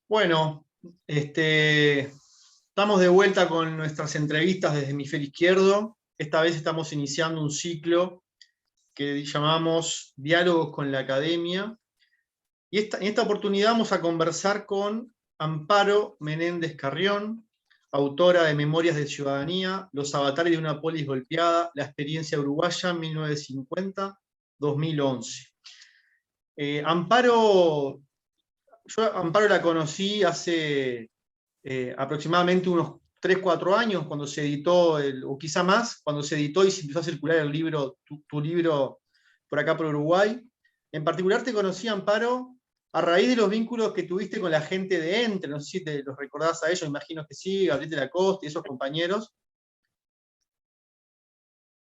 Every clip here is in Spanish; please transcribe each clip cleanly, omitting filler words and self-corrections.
Bueno, estamos de vuelta con nuestras entrevistas desde Hemisferio Izquierdo. Esta vez estamos iniciando un ciclo que llamamos Diálogos con la Academia. Y en esta oportunidad vamos a conversar con Amparo Menéndez Carrión, autora de Memorias de Ciudadanía, Los avatares de una polis golpeada, la experiencia uruguaya 1950-2011. Amparo la conocí hace aproximadamente unos 3-4 años, cuando se editó, o quizá más, cuando se editó y se empezó a circular el libro, tu libro por acá por Uruguay. En particular te conocí, Amparo, a raíz de los vínculos que tuviste con la gente de Entre, no sé si te los recordás a ellos, imagino que sí, Gabriel de la Costa y esos compañeros,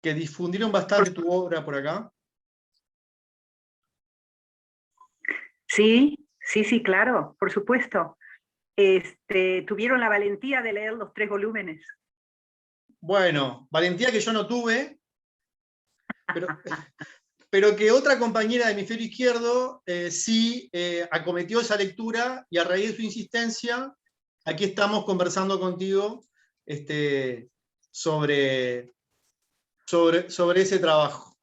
que difundieron bastante tu obra por acá. Sí, claro, por supuesto. Tuvieron la valentía de leer los 3 volúmenes. Bueno, valentía que yo no tuve, pero que otra compañera de Hemisferio Izquierdo sí acometió esa lectura, y a raíz de su insistencia, aquí estamos conversando contigo sobre ese trabajo.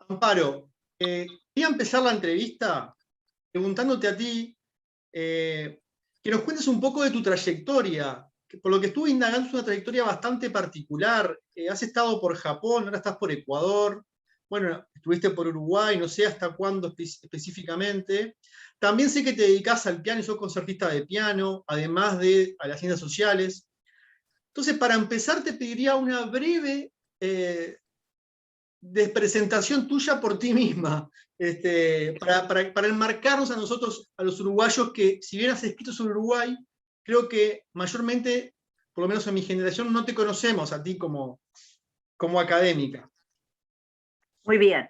Amparo, quería empezar la entrevista preguntándote a ti que nos cuentes un poco de tu trayectoria, que por lo que estuve indagando es una trayectoria bastante particular. Has estado por Japón, ahora estás por Ecuador, bueno, estuviste por Uruguay, no sé hasta cuándo específicamente. También sé que te dedicás al piano y sos concertista de piano, además de a las ciencias sociales. Entonces, para empezar, te pediría una breve presentación tuya por ti misma, para enmarcarnos a nosotros, a los uruguayos, que si bien has escrito sobre Uruguay, creo que mayormente, por lo menos en mi generación, no te conocemos a ti como académica. Muy bien.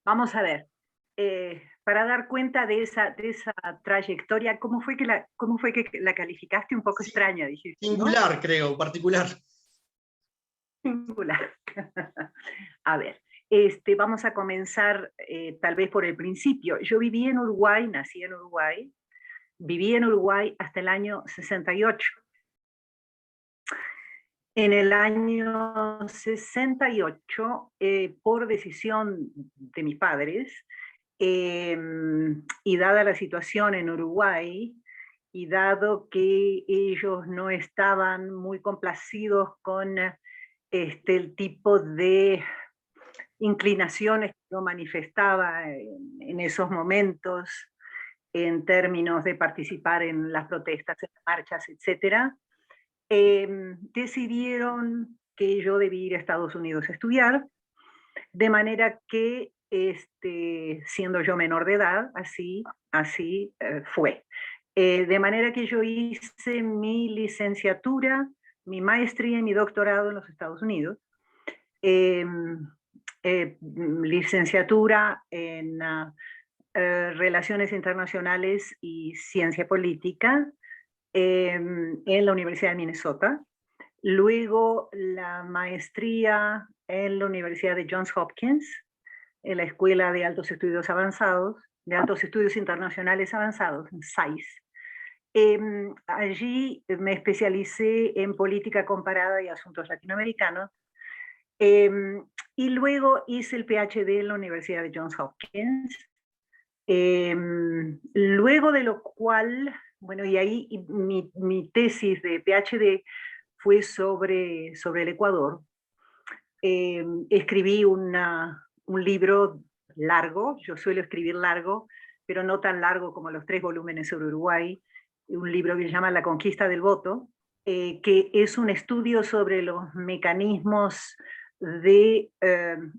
Vamos a ver. Para dar cuenta de esa trayectoria, ¿cómo fue que la calificaste? Un poco Sí, extraña, dijiste, ¿no? Singular, creo, particular. Singular. A ver, vamos a comenzar tal vez por el principio. Yo viví en Uruguay, nací en Uruguay, viví en Uruguay hasta el año 68. En el año 68, por decisión de mis padres, y dada la situación en Uruguay, y dado que ellos no estaban muy complacidos con el tipo de inclinaciones que yo manifestaba en esos momentos, en términos de participar en las protestas, en las marchas, etcétera, decidieron que yo debía ir a Estados Unidos a estudiar, de manera que, siendo yo menor de edad, así fue. De manera que yo hice mi licenciatura, mi maestría y mi doctorado en los Estados Unidos. Licenciatura en Relaciones Internacionales y Ciencia Política, en la Universidad de Minnesota. Luego la maestría en la Universidad de Johns Hopkins, en la Escuela de Altos Estudios Avanzados, de Altos Estudios Internacionales Avanzados, en SAIS. Allí me especialicé en política comparada y asuntos latinoamericanos. Y luego hice el PhD en la Universidad de Johns Hopkins. Luego de lo cual, bueno, y ahí mi tesis de PhD fue sobre el Ecuador. Escribí un libro largo, yo suelo escribir largo, pero no tan largo como los 3 volúmenes sobre Uruguay, un libro que se llama La conquista del voto, que es un estudio sobre los mecanismos de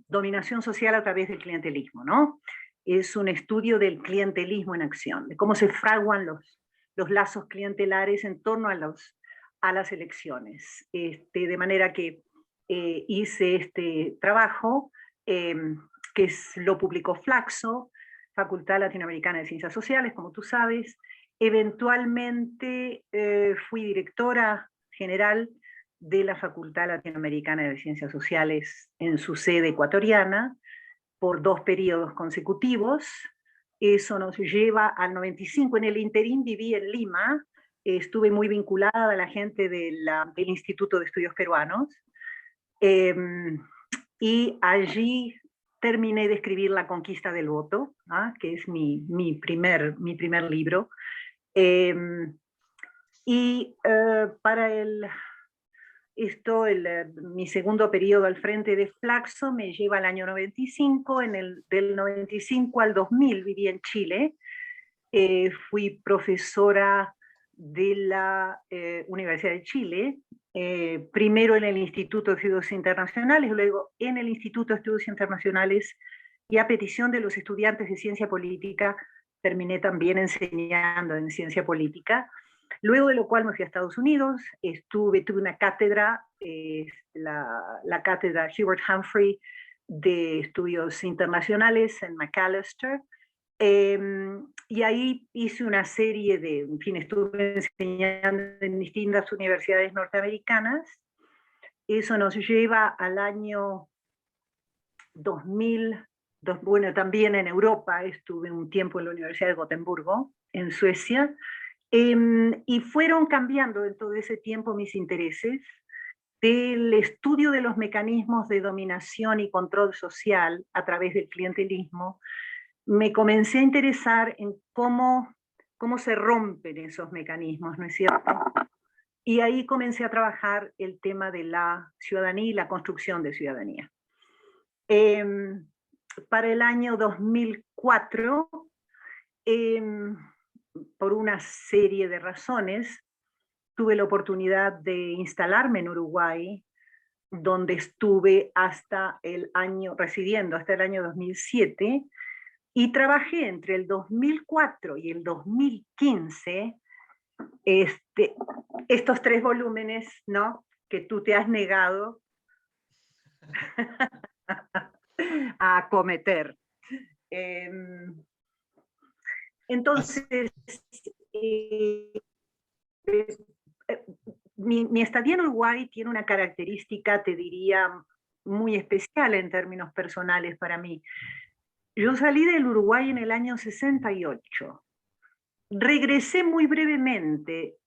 dominación social a través del clientelismo, ¿no? Es un estudio del clientelismo en acción, de cómo se fraguan los lazos clientelares en torno a las elecciones. De manera que hice este trabajo, que lo publicó Flaxo, Facultad Latinoamericana de Ciencias Sociales, como tú sabes. Eventualmente fui directora general de la Facultad Latinoamericana de Ciencias Sociales en su sede ecuatoriana por 2 periodos consecutivos. Eso nos lleva al 95. En el interín viví en Lima, estuve muy vinculada a la gente del Instituto de Estudios Peruanos, y allí terminé de escribir La Conquista del Voto, que es mi primer libro. Para mi segundo periodo al frente de Flaxo me lleva al año 95. Del 95 al 2000 viví en Chile. Fui profesora de la Universidad de Chile, primero en el Instituto de Estudios Internacionales, luego en el Instituto de Estudios Internacionales, y a petición de los estudiantes de Ciencia Política terminé también enseñando en Ciencia Política. Luego de lo cual me fui a Estados Unidos, tuve una cátedra, la cátedra Hubert Humphrey de Estudios Internacionales en Macalester, y ahí hice una serie en fin, estuve enseñando en distintas universidades norteamericanas. Eso nos lleva al año 2000, bueno, también en Europa, estuve un tiempo en la Universidad de Gotemburgo, en Suecia, y fueron cambiando en todo ese tiempo mis intereses del estudio de los mecanismos de dominación y control social a través del clientelismo. Me comencé a interesar en cómo se rompen esos mecanismos, ¿no es cierto? Y ahí comencé a trabajar el tema de la ciudadanía y la construcción de ciudadanía. Para el año 2004, por una serie de razones, tuve la oportunidad de instalarme en Uruguay, donde estuve residiendo hasta el año 2007, y trabajé entre el 2004 y el 2015 estos 3 volúmenes, ¿no?, que tú te has negado a acometer. Entonces, mi estadía en Uruguay tiene una característica, te diría, muy especial en términos personales para mí. Yo salí del Uruguay en el año 68. Regresé muy brevemente,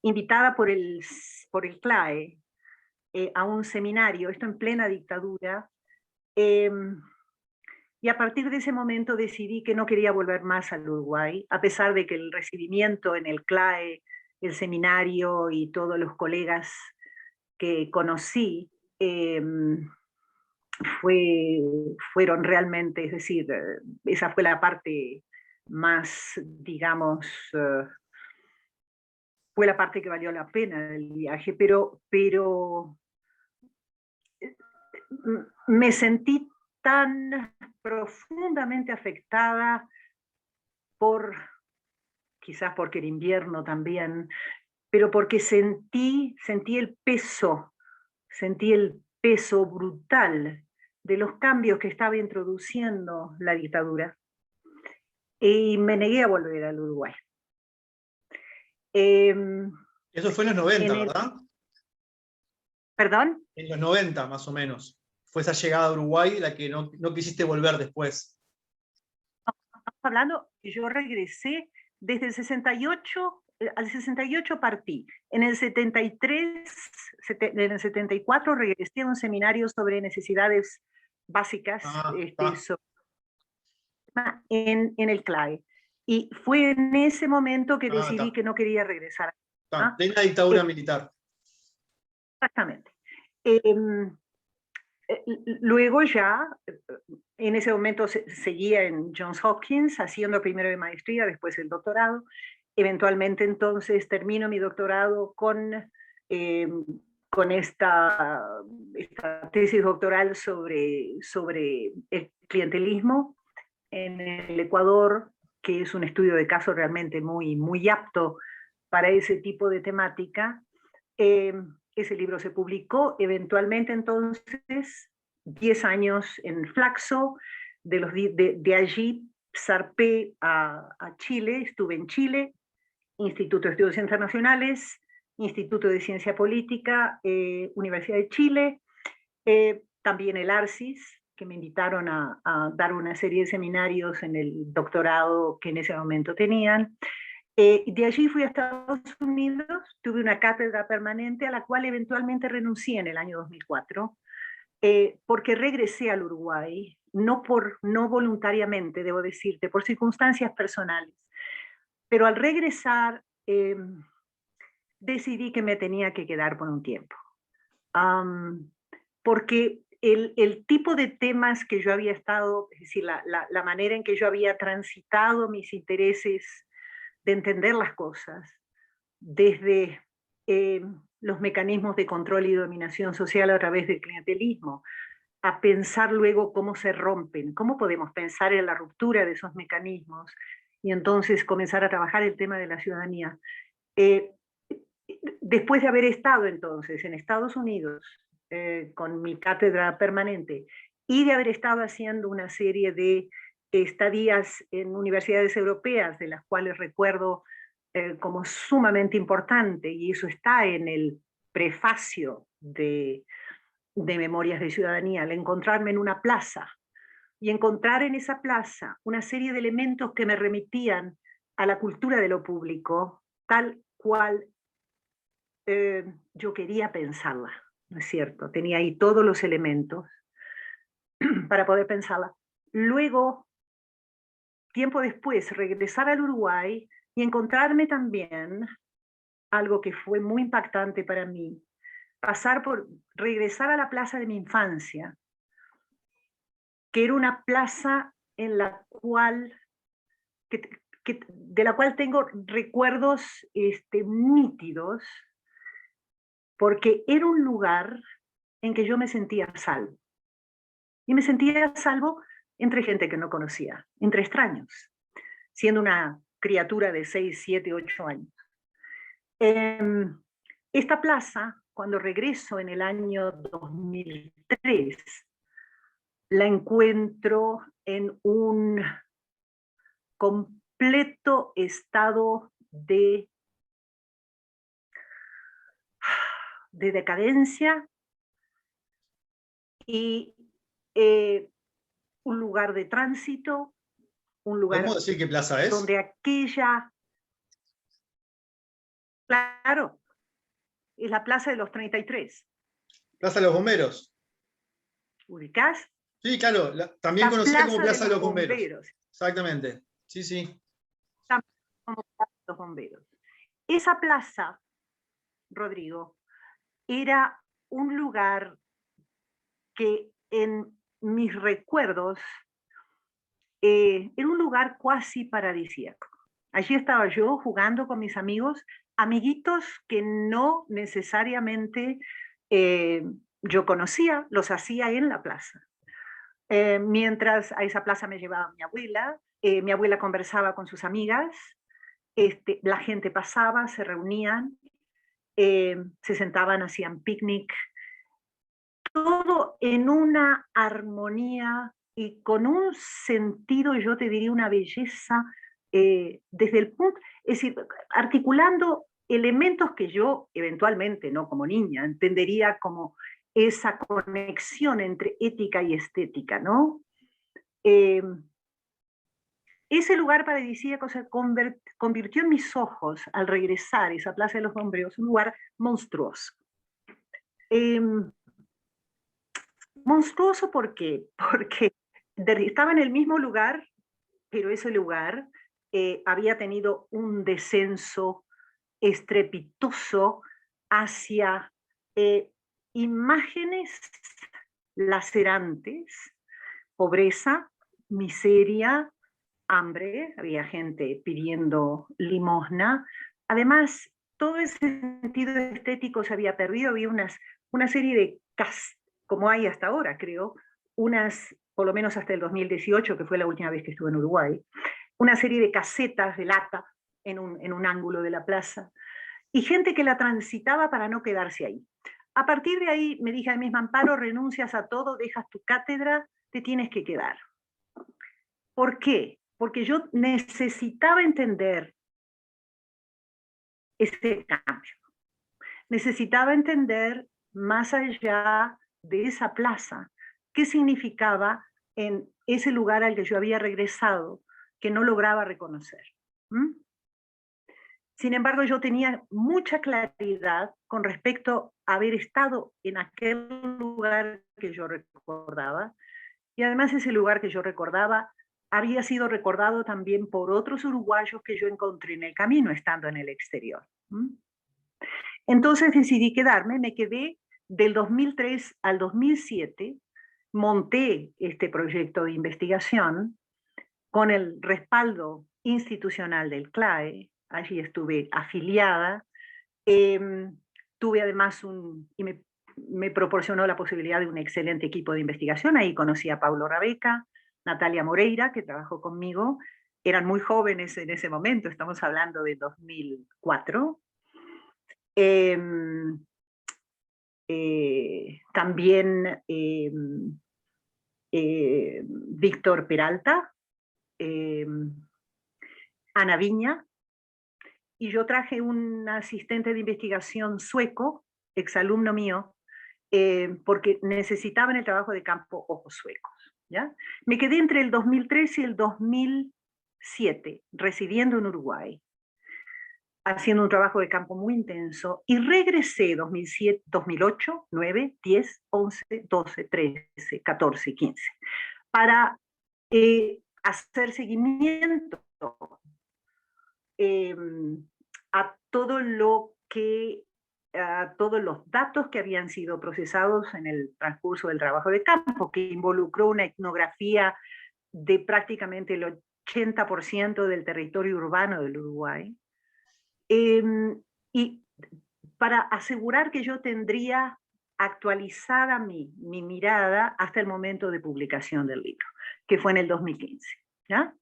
invitada por el CLAE, a un seminario, esto en plena dictadura, y a partir de ese momento decidí que no quería volver más al Uruguay, a pesar de que el recibimiento en el CLAE, el seminario y todos los colegas que conocí fueron realmente, es decir, esa fue la parte más, digamos, fue la parte que valió la pena del viaje, pero me sentí tan profundamente afectada quizás porque era invierno también, pero porque sentí el peso brutal de los cambios que estaba introduciendo la dictadura, y me negué a volver al Uruguay. Eso fue en los 90, ¿verdad? ¿Perdón? En los 90, más o menos. Fue esa llegada a Uruguay la que no quisiste volver después. Estamos hablando, yo regresé desde el 68, al 68 partí. En el 73, en el 74 regresé a un seminario sobre necesidades básicas en el CLAE. Y fue en ese momento que decidí que no quería regresar. De la dictadura militar. Exactamente. Luego ya, en ese momento seguía en Johns Hopkins, haciendo primero de maestría, después el doctorado. Eventualmente entonces termino mi doctorado con esta tesis doctoral sobre el clientelismo en el Ecuador, que es un estudio de caso realmente muy, muy apto para ese tipo de temática. Ese libro se publicó, eventualmente entonces, 10 años en Flaxo, de allí zarpé a Chile, estuve en Chile, Instituto de Estudios Internacionales, Instituto de Ciencia Política, Universidad de Chile, también el ARCIS, que me invitaron a dar una serie de seminarios en el doctorado que en ese momento tenían. De allí fui a Estados Unidos, tuve una cátedra permanente a la cual eventualmente renuncié en el año 2004, porque regresé al Uruguay, no voluntariamente, debo decirte, por circunstancias personales. Pero al regresar, decidí que me tenía que quedar por un tiempo. Porque el tipo de temas que yo había estado, es decir, la manera en que yo había transitado mis intereses de entender las cosas, desde los mecanismos de control y dominación social a través del clientelismo, a pensar luego cómo se rompen, cómo podemos pensar en la ruptura de esos mecanismos y entonces comenzar a trabajar el tema de la ciudadanía. Después de haber estado entonces en Estados Unidos con mi cátedra permanente y de haber estado haciendo una serie de estadías en universidades europeas, de las cuales recuerdo como sumamente importante, y eso está en el prefacio de Memorias de Ciudadanía, al encontrarme en una plaza y encontrar en esa plaza una serie de elementos que me remitían a la cultura de lo público, tal cual yo quería pensarla, ¿no es cierto? Tenía ahí todos los elementos para poder pensarla. Luego, tiempo después, regresar al Uruguay y encontrarme también algo que fue muy impactante para mí, regresar a la plaza de mi infancia, que era una plaza en la cual, de la cual tengo recuerdos nítidos, porque era un lugar en que yo me sentía a salvo. Y me sentía a salvo entre gente que no conocía, entre extraños, siendo una criatura de 6, 7, 8 años. Esta plaza, cuando regreso en el año 2003, la encuentro en un completo estado de decadencia y un lugar de tránsito, un lugar ¿Podemos decir qué plaza es? donde aquella, claro, es la Plaza de los 33. Plaza de los Bomberos. ¿Ubicás? Sí, claro, también La conocida como Plaza Plaza de de los los Bomberos. Bomberos. Exactamente, sí, sí. Como Plaza de los Bomberos. Esa plaza, Rodrigo, era un lugar que en mis recuerdos era un lugar cuasi paradisíaco. Allí estaba yo jugando con mis amigos, amiguitos que no necesariamente yo conocía, los hacía en la plaza. Mientras a esa plaza me llevaba mi abuela conversaba con sus amigas, la gente pasaba, se reunían, se sentaban, hacían picnic, todo en una armonía y con un sentido, yo te diría, una belleza, desde el punto, es decir, articulando elementos que yo eventualmente, no como niña, entendería como esa conexión entre ética y estética, ¿no? Ese lugar paradisíaco se convirtió en mis ojos, al regresar a esa Plaza de los Bomberos, un lugar monstruoso. Monstruoso, ¿por qué? Porque estaba en el mismo lugar, pero ese lugar había tenido un descenso estrepitoso hacia imágenes lacerantes, pobreza, miseria, hambre, había gente pidiendo limosna. Además, todo ese sentido estético se había perdido, había una serie de como hay hasta ahora, creo, por lo menos hasta el 2018, que fue la última vez que estuve en Uruguay, una serie de casetas de lata en un ángulo de la plaza, y gente que la transitaba para no quedarse ahí. A partir de ahí me dije a mí misma, Amparo, renuncias a todo, dejas tu cátedra, te tienes que quedar. ¿Por qué? Porque yo necesitaba entender ese cambio. necesitaba entender más allá de esa plaza, qué significaba en ese lugar al que yo había regresado, que no lograba reconocer. ¿Mm? Sin embargo, yo tenía mucha claridad con respecto a haber estado en aquel lugar que yo recordaba, y además ese lugar que yo recordaba había sido recordado también por otros uruguayos que yo encontré en el camino estando en el exterior. ¿Mm? Entonces decidí quedarme, me quedé del 2003 al 2007, monté este proyecto de investigación con el respaldo institucional del CLAE, allí estuve afiliada, tuve además y me proporcionó la posibilidad de un excelente equipo de investigación, ahí conocí a Paulo Rabeca, Natalia Moreira, que trabajó conmigo, eran muy jóvenes en ese momento, estamos hablando de 2004, también Víctor Peralta, Ana Viña, y yo traje un asistente de investigación sueco, exalumno mío, porque necesitaba en el trabajo de campo ojos suecos. ¿Ya? Me quedé entre el 2003 y el 2007, residiendo en Uruguay, haciendo un trabajo de campo muy intenso, y regresé 2007, 2008, 9, 10, 11, 12, 13, 14, 15, para hacer seguimiento a todo lo que, a todos los datos que habían sido procesados en el transcurso del trabajo de campo, que involucró una etnografía de prácticamente el 80% del territorio urbano del Uruguay, y para asegurar que yo tendría actualizada mi mirada hasta el momento de publicación del libro, que fue en el 2015. ¿Ya?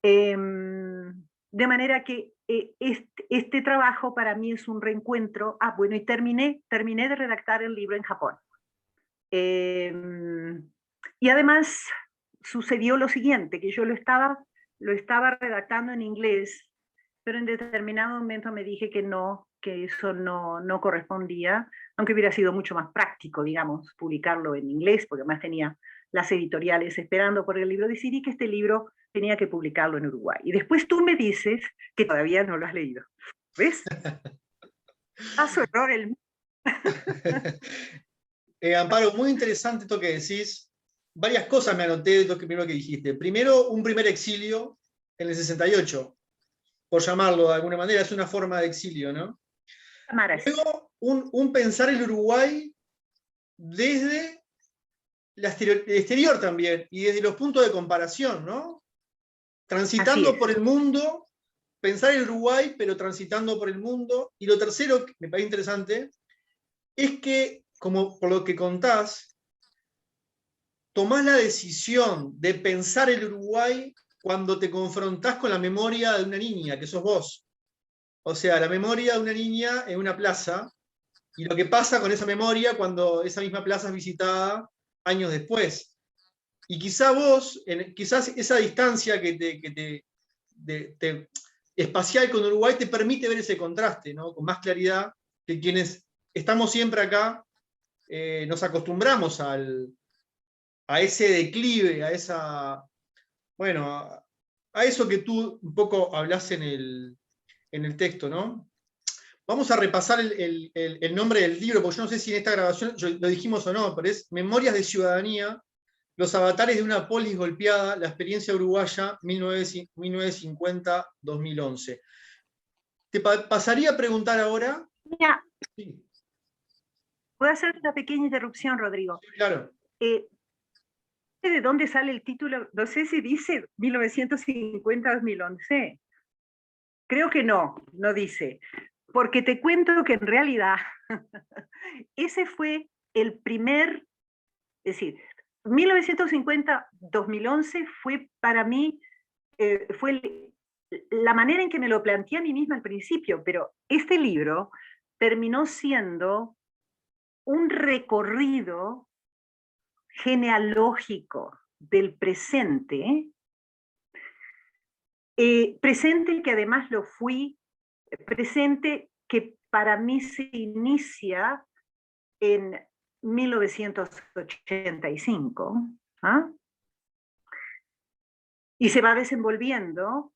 De manera que este trabajo para mí es un reencuentro. Bueno, y terminé de redactar el libro en Japón. Y además sucedió lo siguiente, que yo lo estaba redactando en inglés, pero en determinado momento me dije que no, que eso no correspondía, aunque hubiera sido mucho más práctico, digamos, publicarlo en inglés, porque además tenía las editoriales esperando por el libro. Decidí que este libro tenía que publicarlo en Uruguay. Y después tú me dices que todavía no lo has leído. ¿Ves? Paso error el... Amparo, muy interesante esto que decís. Varias cosas me anoté de esto primero que dijiste. Primero, un primer exilio en el 68, por llamarlo de alguna manera, es una forma de exilio, ¿no? Luego, un pensar el Uruguay desde el exterior también, y desde los puntos de comparación, ¿no? Transitando por el mundo, pensar el Uruguay, pero transitando por el mundo. Y lo tercero, que me parece interesante, es que, como por lo que contás, tomás la decisión de pensar el Uruguay cuando te confrontás con la memoria de una niña, que sos vos. O sea, la memoria de una niña en una plaza, y lo que pasa con esa memoria cuando esa misma plaza es visitada años después. Y quizá vos, quizás esa distancia espacial con Uruguay te permite ver ese contraste, ¿no? Con más claridad que quienes estamos siempre acá, nos acostumbramos a ese declive, a esa, bueno, a eso que tú un poco hablas en el texto, ¿no? Vamos a repasar el nombre del libro, porque yo no sé si en esta grabación lo dijimos o no, pero es Memorias de Ciudadanía, los avatares de una polis golpeada, la experiencia uruguaya 1950-2011. ¿Te pasaría a preguntar ahora? Mira, sí. ¿Puedo hacer una pequeña interrupción, Rodrigo? Sí, claro. ¿De dónde sale el título? No sé si dice 1950-2011. Creo que no dice. Porque te cuento que en realidad ese fue el primer, es decir, 1950-2011 fue para mí, fue la manera en que me lo planteé a mí misma al principio, pero este libro terminó siendo un recorrido genealógico del presente, presente que además lo fui, presente que para mí se inicia en 1985, ¿ah? Y se va desenvolviendo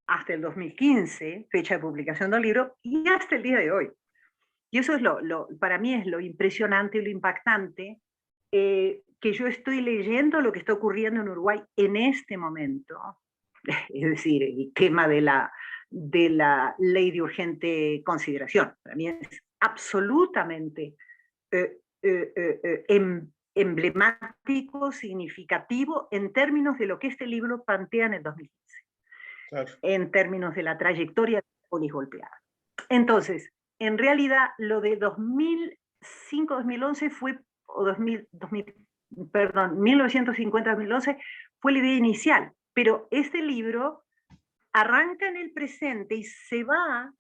hasta el 2015, fecha de publicación del libro, y hasta el día de hoy. Y eso es para mí es lo impresionante y lo impactante, que yo estoy leyendo lo que está ocurriendo en Uruguay en este momento. Es decir, el tema de la ley de urgente consideración. Para mí es absolutamente emblemático, significativo, en términos de lo que este libro plantea en el 2015. Claro. En términos de la trayectoria de la polis golpeada. Entonces, en realidad, lo de 2005-2011 fue, o 1950-2011 fue la idea inicial, pero este libro arranca en el presente y se va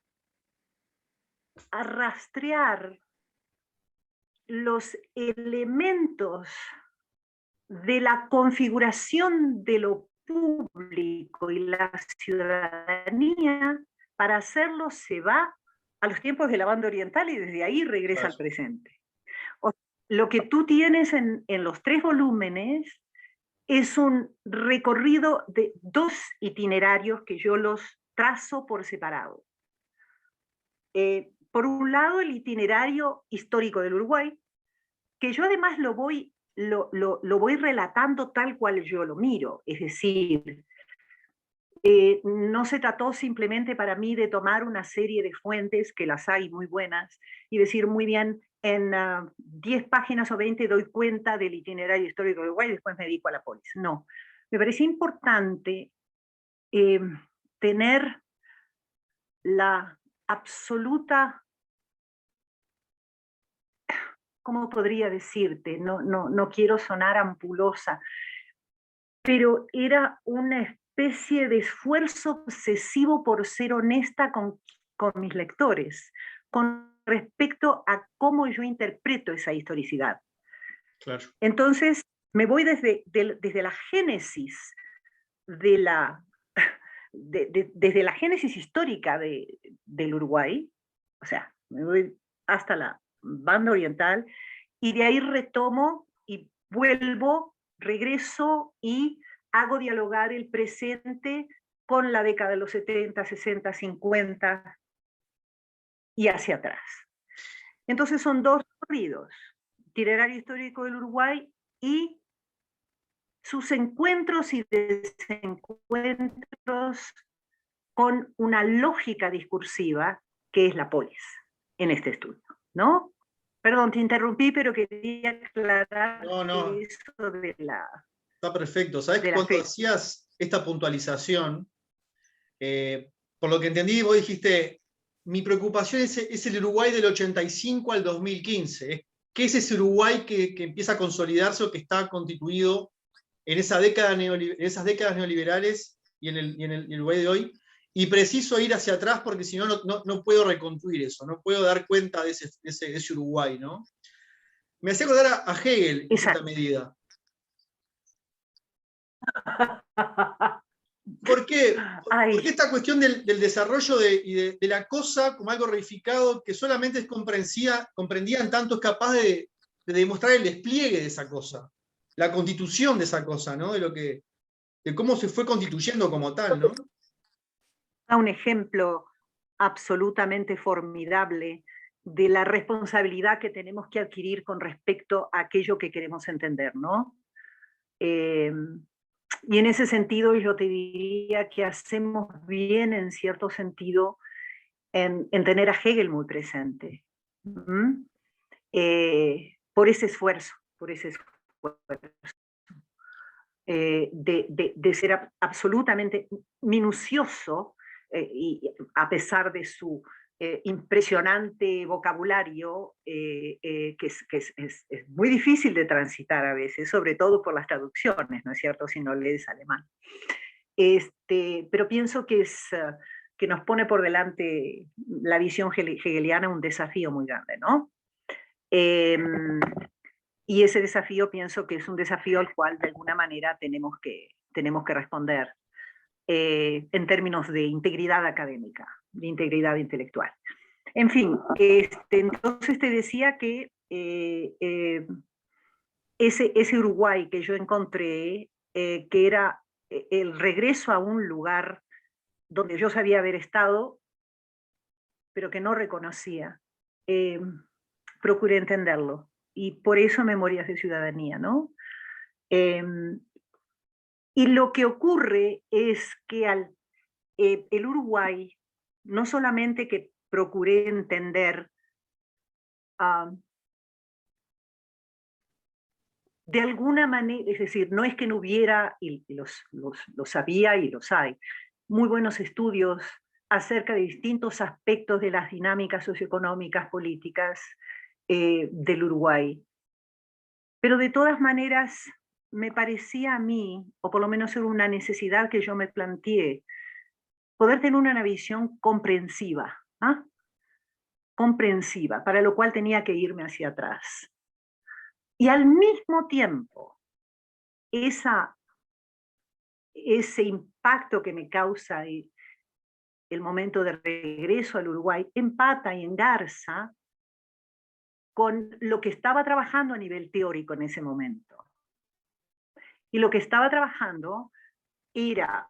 a rastrear los elementos de la configuración de lo público y la ciudadanía. Para hacerlo se va a los tiempos de la banda oriental y desde ahí regresa al presente. Lo que tú tienes en los 3 volúmenes es un recorrido de 2 itinerarios que yo los trazo por separado. Por un lado, el itinerario histórico del Uruguay, que yo además lo voy relatando tal cual yo lo miro, es decir, no se trató simplemente para mí de tomar una serie de fuentes, que las hay muy buenas, y decir muy bien, en 10 páginas o 20 doy cuenta del itinerario histórico de Uruguay y después me dedico a la polis. No, me parece importante tener la absoluta, ¿cómo podría decirte? No quiero sonar ampulosa, pero era una especie de esfuerzo obsesivo por ser honesta con mis lectores, con respecto a cómo yo interpreto esa historicidad. Claro. Entonces, me voy desde la génesis desde la génesis histórica del Uruguay, o sea, me voy hasta la banda oriental, y de ahí retomo y vuelvo, regreso y hago dialogar el presente con la década de los 70, 60, 50 y hacia atrás. Entonces son 2 recorridos, itinerario histórico del Uruguay y sus encuentros y desencuentros con una lógica discursiva que es la polis en este estudio, ¿no? Perdón, te interrumpí, pero quería aclarar eso de la... Está perfecto. ¿Sabes que cuando hacías esta puntualización, por lo que entendí, vos dijiste, mi preocupación es el Uruguay del 85 al 2015. ¿Qué es ese Uruguay que empieza a consolidarse o que está constituido en esas décadas neoliberales y en el Uruguay de hoy? Y preciso ir hacia atrás porque si no, no puedo reconstruir eso, no puedo dar cuenta de ese Uruguay, ¿no? Me hacía acordar a Hegel en cierta medida. ¿Por qué? Porque esta cuestión del desarrollo de la cosa como algo reificado que solamente es comprendida en tanto es capaz de demostrar el despliegue de esa cosa, la constitución de esa cosa, ¿no? De cómo se fue constituyendo como tal, ¿no? Un ejemplo absolutamente formidable de la responsabilidad que tenemos que adquirir con respecto a aquello que queremos entender, ¿no? Y en ese sentido yo te diría que hacemos bien, en cierto sentido, en tener a Hegel muy presente. Por ese esfuerzo, de ser absolutamente minucioso, y a pesar de su impresionante vocabulario, que es muy difícil de transitar a veces, sobre todo por las traducciones, ¿no es cierto?, si no lees alemán. Pero pienso que nos pone por delante la visión hegeliana un desafío muy grande, ¿no? Y ese desafío pienso que es un desafío al cual de alguna manera tenemos que responder en términos de integridad académica, de integridad intelectual. En fin, entonces te decía que ese Uruguay que yo encontré, que era el regreso a un lugar donde yo sabía haber estado, pero que no reconocía, eh, procuré entenderlo. Y por eso Memorias de Ciudadanía, ¿no? Eh, y lo que ocurre es que el Uruguay, no solamente que procuré entender, uh, de alguna manera, es decir, no es que no hubiera, y los había y los hay, muy buenos estudios acerca de distintos aspectos de las dinámicas socioeconómicas, políticas del Uruguay. Pero de todas maneras, me parecía a mí, o por lo menos era una necesidad que yo me planteé, poder tener una visión comprensiva, ¿ah? Comprensiva, para lo cual tenía que irme hacia atrás. Y al mismo tiempo, ese impacto que me causa el momento de regreso al Uruguay empata y engarza con lo que estaba trabajando a nivel teórico en ese momento. Y lo que estaba trabajando era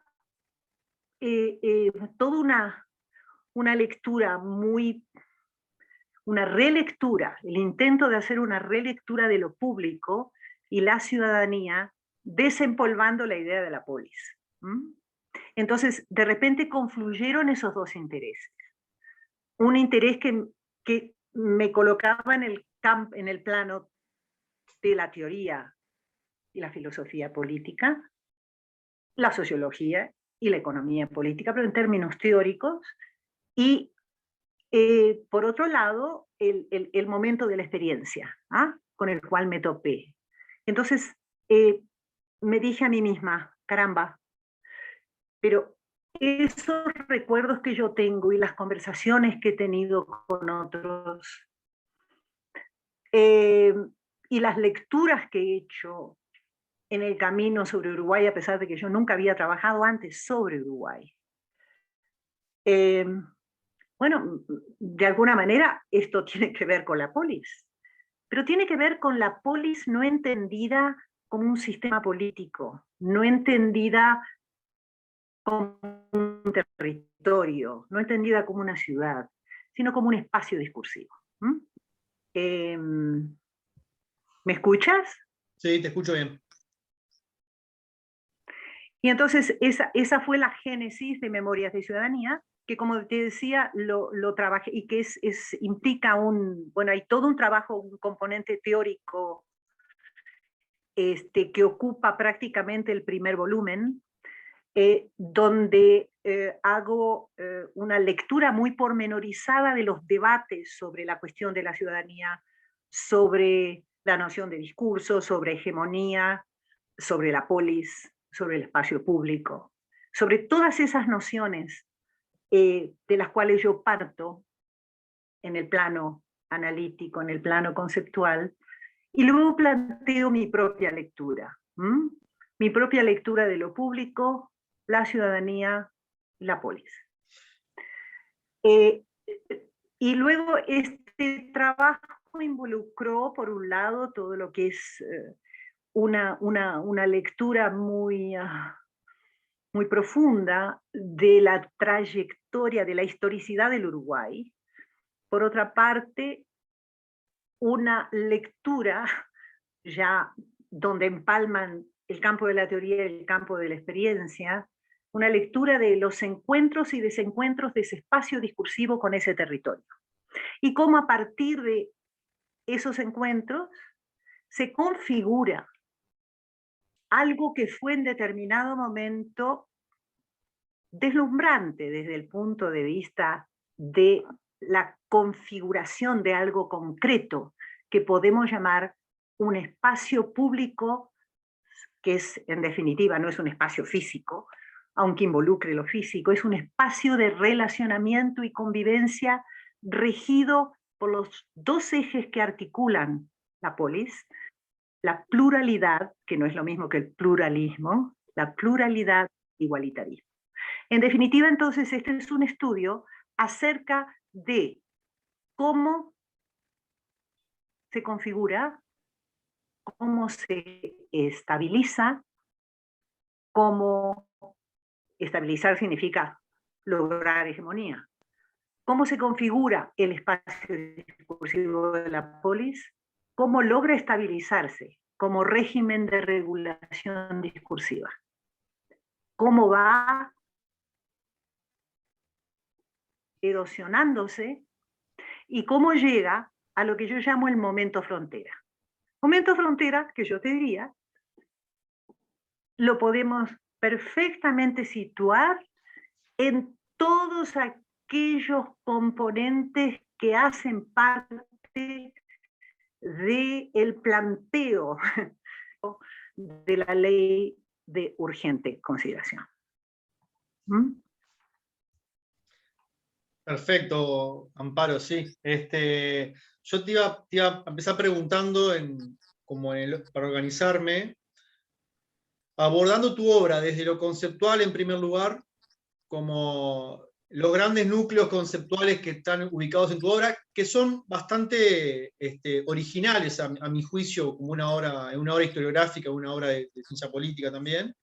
toda una lectura una relectura, el intento de hacer una relectura de lo público y la ciudadanía, desempolvando la idea de la polis. ¿Mm? Entonces, de repente confluyeron esos dos intereses. Un interés que me colocaba en el plano de la teoría y la filosofía política, la sociología y la economía política, pero en términos teóricos, y por otro lado, el momento de la experiencia, ¿ah? Con el cual me topé. Entonces, me dije a mí misma, caramba, pero esos recuerdos que yo tengo y las conversaciones que he tenido con otros, eh, y las lecturas que he hecho en el camino sobre Uruguay, a pesar de que yo nunca había trabajado antes sobre Uruguay. Bueno, de alguna manera esto tiene que ver con la polis, pero tiene que ver con la polis no entendida como un sistema político, no entendida como un territorio, no entendida como una ciudad, sino como un espacio discursivo. ¿Mm? ¿Me escuchas? Sí, te escucho bien. Y entonces esa fue la génesis de Memorias de Ciudadanía, que como te decía, lo trabajé y que implica bueno, hay todo un trabajo, un componente teórico que ocupa prácticamente el primer volumen, donde hago una lectura muy pormenorizada de los debates sobre la cuestión de la ciudadanía, sobre la noción de discurso, sobre hegemonía, sobre la polis, sobre el espacio público, sobre todas esas nociones de las cuales yo parto en el plano analítico, en el plano conceptual, y luego planteo mi propia lectura. Mi propia lectura de lo público, la ciudadanía, la polis. Y luego este trabajo involucró, por un lado, todo lo que es una lectura muy profunda de la trayectoria, de la historicidad del Uruguay. Por otra parte, una lectura ya donde empalman el campo de la teoría y el campo de la experiencia, una lectura de los encuentros y desencuentros de ese espacio discursivo con ese territorio. Y cómo a partir de esos encuentros se configura algo que fue en determinado momento deslumbrante desde el punto de vista de la configuración de algo concreto que podemos llamar un espacio público, que es, en definitiva, no es un espacio físico, aunque involucre lo físico, es un espacio de relacionamiento y convivencia regido por los dos ejes que articulan la polis: la pluralidad, que no es lo mismo que el pluralismo, la pluralidad, igualitarismo. En definitiva, entonces, este es un estudio acerca de cómo se configura, cómo se estabiliza, cómo estabilizar significa lograr hegemonía. ¿Cómo se configura el espacio discursivo de la polis? ¿Cómo logra estabilizarse como régimen de regulación discursiva? ¿Cómo va erosionándose? ¿Y cómo llega a lo que yo llamo el momento frontera? Momento frontera, que yo te diría, lo podemos perfectamente situar en todos aquellos componentes que hacen parte del planteo de la ley de urgente consideración. ¿Mm? Perfecto, Amparo, sí. Yo te iba a empezar preguntando, para organizarme, abordando tu obra desde lo conceptual en primer lugar, como los grandes núcleos conceptuales que están ubicados en tu obra, que son bastante originales a mi juicio, como una obra historiográfica, una obra de ciencia política también.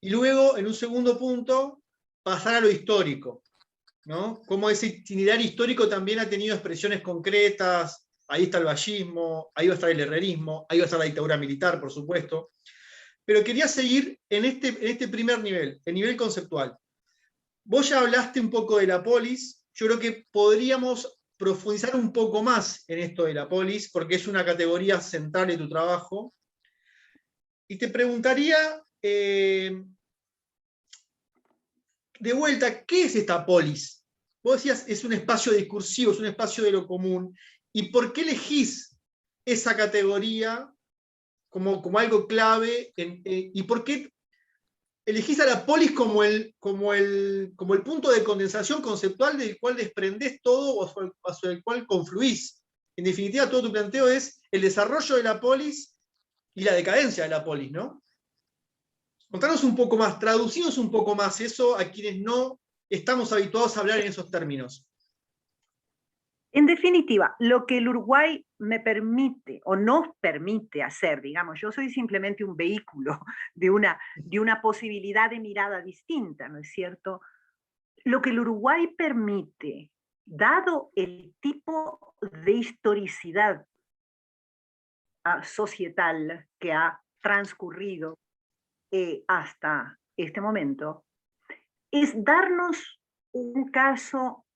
Y luego, en un segundo punto, pasar a lo histórico, ¿no? Cómo ese itinerario histórico también ha tenido expresiones concretas. Ahí está el vallismo, ahí va a estar el herrerismo, ahí va a estar la dictadura militar, por supuesto. Pero quería seguir en este primer nivel, el nivel conceptual. Vos ya hablaste un poco de la polis, yo creo que podríamos profundizar un poco más en esto de la polis, porque es una categoría central de tu trabajo. Y te preguntaría, de vuelta, ¿qué es esta polis? Vos decías, es un espacio discursivo, es un espacio de lo común. ¿Y por qué elegís esa categoría como algo clave? ¿Y por qué elegís a la polis como el punto de condensación conceptual del cual desprendés todo o sobre el cual confluís? En definitiva, todo tu planteo es el desarrollo de la polis y la decadencia de la polis, ¿no? Contanos un poco más, traducinos un poco más eso a quienes no estamos habituados a hablar en esos términos. En definitiva, lo que el Uruguay me permite o nos permite hacer, digamos, yo soy simplemente un vehículo de una posibilidad de mirada distinta, ¿no es cierto? Lo que el Uruguay permite, dado el tipo de historicidad societal que ha transcurrido hasta este momento, es darnos un caso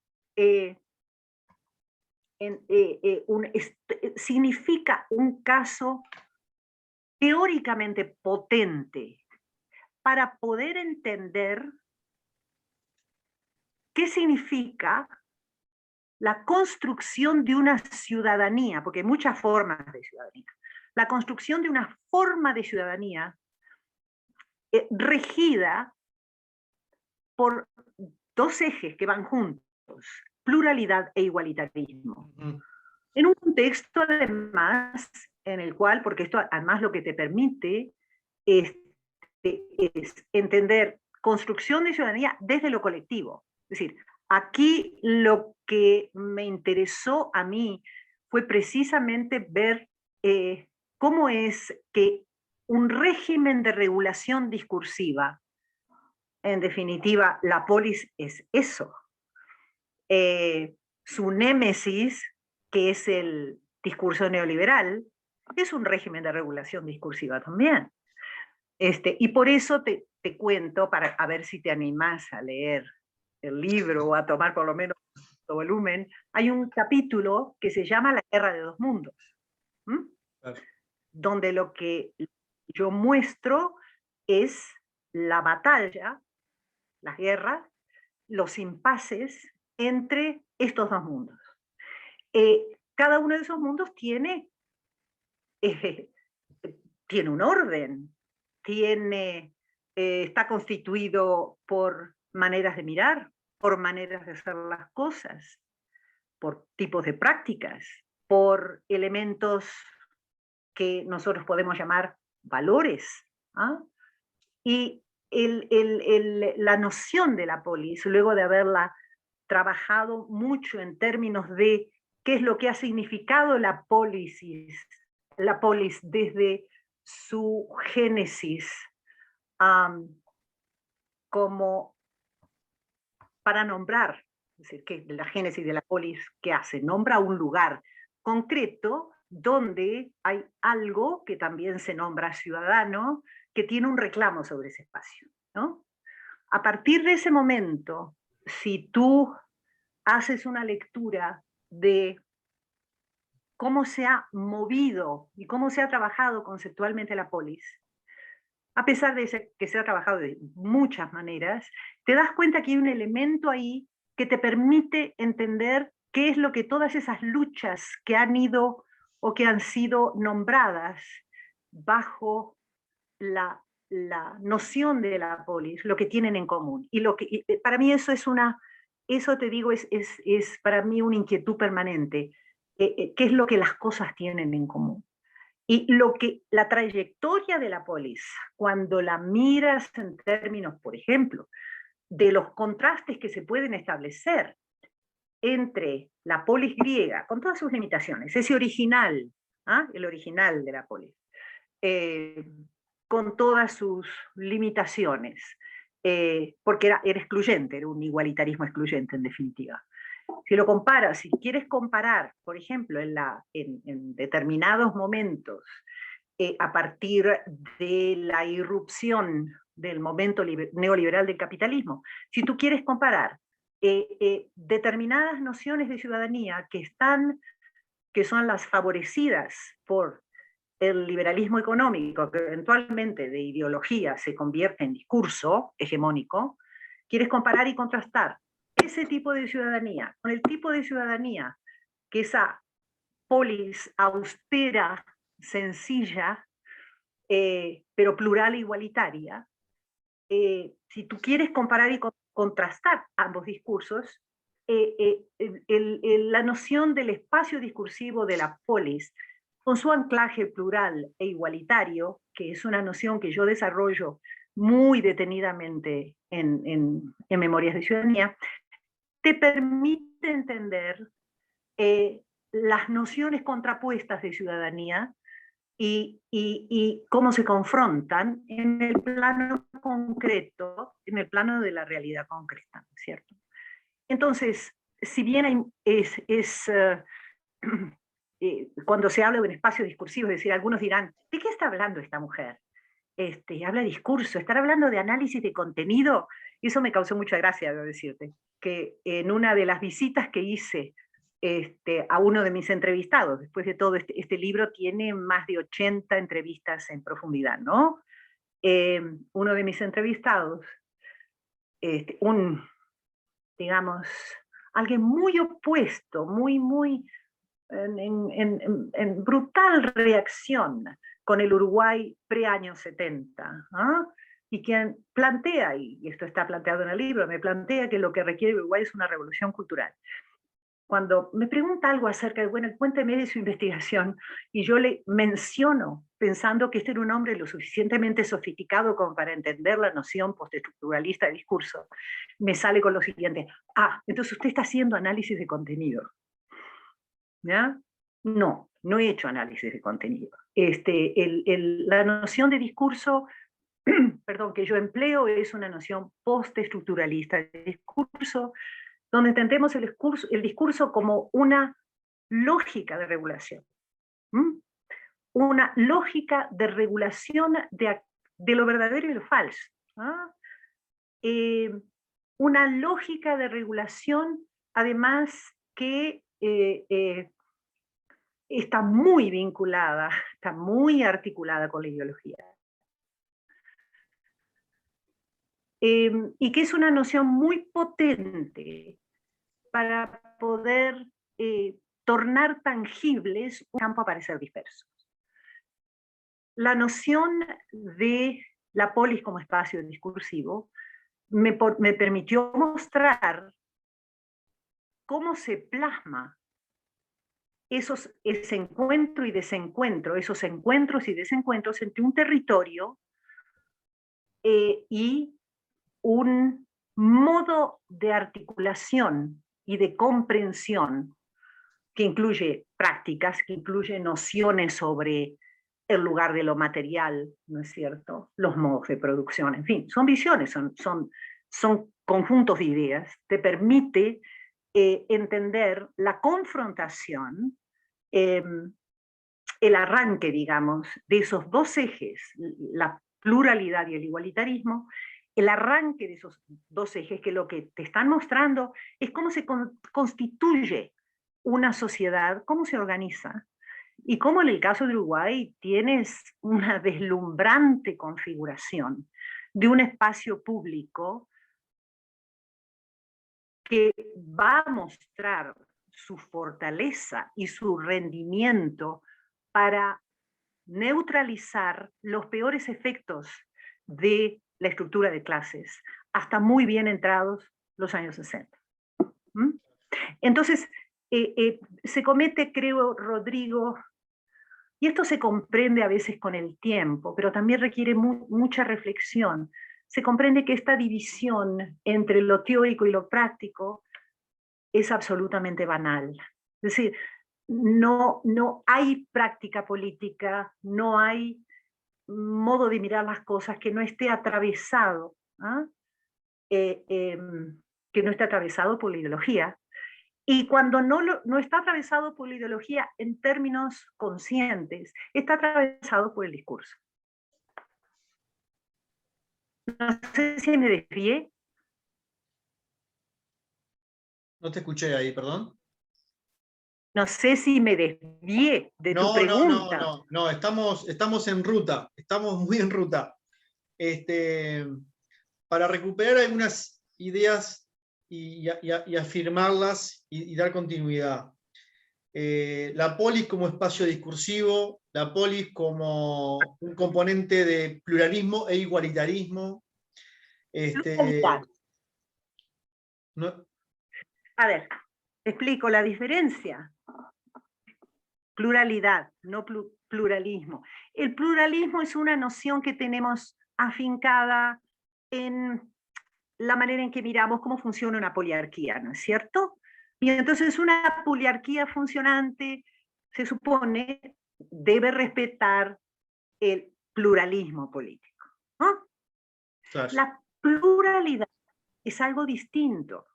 significa un caso teóricamente potente para poder entender qué significa la construcción de una ciudadanía, porque hay muchas formas de ciudadanía, la construcción de una forma de ciudadanía regida por dos ejes que van juntos, pluralidad e igualitarismo. En un contexto, además, en el cual, porque esto además lo que te permite es entender construcción de ciudadanía desde lo colectivo. Es decir, aquí lo que me interesó a mí fue precisamente ver cómo es que un régimen de regulación discursiva, en definitiva, la polis es eso. Su némesis, que es el discurso neoliberal, es un régimen de regulación discursiva también. Y por eso te cuento, para a ver si te animás a leer el libro o a tomar por lo menos el volumen, hay un capítulo que se llama La Guerra de dos Mundos, claro, donde lo que yo muestro es la batalla, las guerras, los impases entre estos dos mundos. Cada uno de esos mundos tiene un orden, está constituido por maneras de mirar, por maneras de hacer las cosas, por tipos de prácticas, por elementos que nosotros podemos llamar valores. ¿Ah? Y la noción de la polis, luego de haberla trabajado mucho en términos de qué es lo que ha significado la polis desde su génesis, como para nombrar, es decir, que la génesis de la polis, ¿qué hace? Nombra un lugar concreto donde hay algo que también se nombra ciudadano, que tiene un reclamo sobre ese espacio, ¿no? A partir de ese momento, si tú haces una lectura de cómo se ha movido y cómo se ha trabajado conceptualmente la polis, a pesar de que se ha trabajado de muchas maneras, te das cuenta que hay un elemento ahí que te permite entender qué es lo que todas esas luchas que han ido o que han sido nombradas bajo la noción de la polis, lo que tienen en común. Y para mí eso eso te digo, es para mí una inquietud permanente. ¿Qué es lo que las cosas tienen en común? Y la trayectoria de la polis, cuando la miras en términos, por ejemplo, de los contrastes que se pueden establecer entre la polis griega, con todas sus limitaciones, ese original, el original de la polis, con todas sus limitaciones, porque era excluyente, era un igualitarismo excluyente en definitiva. Si lo comparas, si quieres comparar, por ejemplo, en determinados momentos, a partir de la irrupción del momento neoliberal del capitalismo, si tú quieres comparar determinadas nociones de ciudadanía que son las favorecidas por el liberalismo económico, que eventualmente de ideología se convierte en discurso hegemónico, quieres comparar y contrastar ese tipo de ciudadanía con el tipo de ciudadanía que esa polis austera, sencilla, pero plural e igualitaria, si tú quieres comparar y contrastar ambos discursos, la noción del espacio discursivo de la polis, con su anclaje plural e igualitario, que es una noción que yo desarrollo muy detenidamente en Memorias de Ciudadanía, te permite entender las nociones contrapuestas de ciudadanía y cómo se confrontan en el plano concreto, en el plano de la realidad concreta, ¿cierto? Entonces, si bien cuando se habla de un espacio discursivo, es decir, algunos dirán, ¿de qué está hablando esta mujer? Habla de discurso, estar hablando de análisis de contenido, y eso me causó mucha gracia, debo decirte, que en una de las visitas que hice a uno de mis entrevistados, después de todo, este libro tiene más de 80 entrevistas en profundidad, ¿no? Uno de mis entrevistados, digamos, alguien muy opuesto, muy en brutal reacción con el Uruguay pre-años 70, y quien plantea, y esto está planteado en el libro, me plantea que lo que requiere Uruguay es una revolución cultural. Cuando me pregunta algo acerca de, bueno, cuénteme de su investigación, y yo le menciono, pensando que este era un hombre lo suficientemente sofisticado como para entender la noción postestructuralista de discurso, me sale con lo siguiente: entonces usted está haciendo análisis de contenido. ¿Ya? No, no he hecho análisis de contenido. La noción de discurso, perdón, que yo empleo es una noción postestructuralista de discurso, donde entendemos el discurso como una lógica de regulación. Una lógica de regulación de lo verdadero y lo falso. Una lógica de regulación, además, que está muy vinculada, está muy articulada con la ideología. Y que es una noción muy potente para poder tornar tangibles un campo a parecer dispersos. La noción de la polis como espacio discursivo me permitió mostrar cómo se plasma ese encuentro y desencuentro, esos encuentros y desencuentros entre un territorio y un modo de articulación y de comprensión que incluye prácticas, que incluye nociones sobre el lugar de lo material, ¿no es cierto? Los modos de producción, en fin, son visiones, son conjuntos de ideas, te permite entender la confrontación, el arranque, digamos, de esos dos ejes, la pluralidad y el igualitarismo, el arranque de esos dos ejes que lo que te están mostrando es cómo se constituye una sociedad, cómo se organiza, y cómo en el caso de Uruguay tienes una deslumbrante configuración de un espacio público que va a mostrar su fortaleza y su rendimiento para neutralizar los peores efectos de la estructura de clases, hasta muy bien entrados los años 60. ¿Mm? Entonces, se comete, creo, Rodrigo, y esto se comprende a veces con el tiempo, pero también requiere mucha reflexión. Se comprende que esta división entre lo teórico y lo práctico es absolutamente banal. Es decir, no hay práctica política, no hay modo de mirar las cosas que no esté atravesado, ¿ah? Que no esté atravesado por la ideología. Y cuando no está atravesado por la ideología en términos conscientes, está atravesado por el discurso. No sé si me desvié. No te escuché ahí, perdón. No sé si me desvié de tu pregunta. No, estamos en ruta, estamos muy en ruta. Para recuperar algunas ideas y afirmarlas y dar continuidad. La polis como espacio discursivo, la polis como un componente de pluralismo e igualitarismo. No, A ver, explico la diferencia. Pluralidad, no pluralismo. El pluralismo es una noción que tenemos afincada en la manera en que miramos cómo funciona una poliarquía, ¿no es cierto? Y entonces una poliarquía funcionante, se supone, debe respetar el pluralismo político, ¿no? claro. La pluralidad es algo distinto.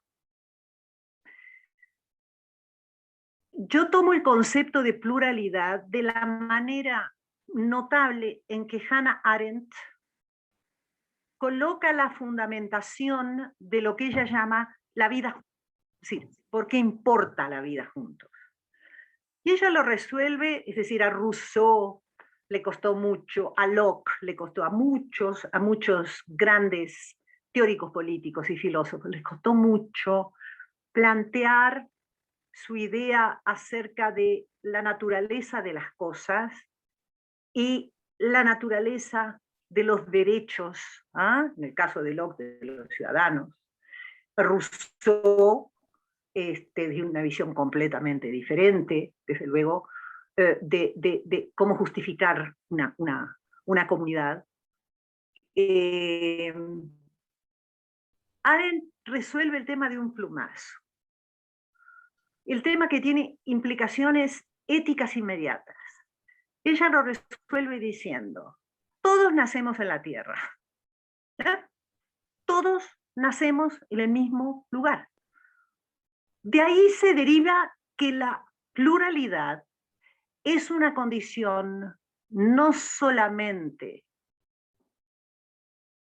Yo tomo el concepto de pluralidad de la manera notable en que Hannah Arendt coloca la fundamentación de lo que ella llama la vida, es decir, ¿por qué importa la vida juntos? Y ella lo resuelve, es decir, a Rousseau le costó mucho, a Locke le costó, a muchos grandes teóricos políticos y filósofos, les costó mucho plantear su idea acerca de la naturaleza de las cosas y la naturaleza de los derechos, ¿ah? En el caso de Locke, de los ciudadanos. Rousseau, de una visión completamente diferente, desde luego, de cómo justificar una comunidad. Arendt resuelve el tema de un plumazo. El tema que tiene implicaciones éticas inmediatas. Ella lo resuelve diciendo, todos nacemos en la Tierra. ¿Ya? Todos nacemos en el mismo lugar. De ahí se deriva que la pluralidad es una condición no solamente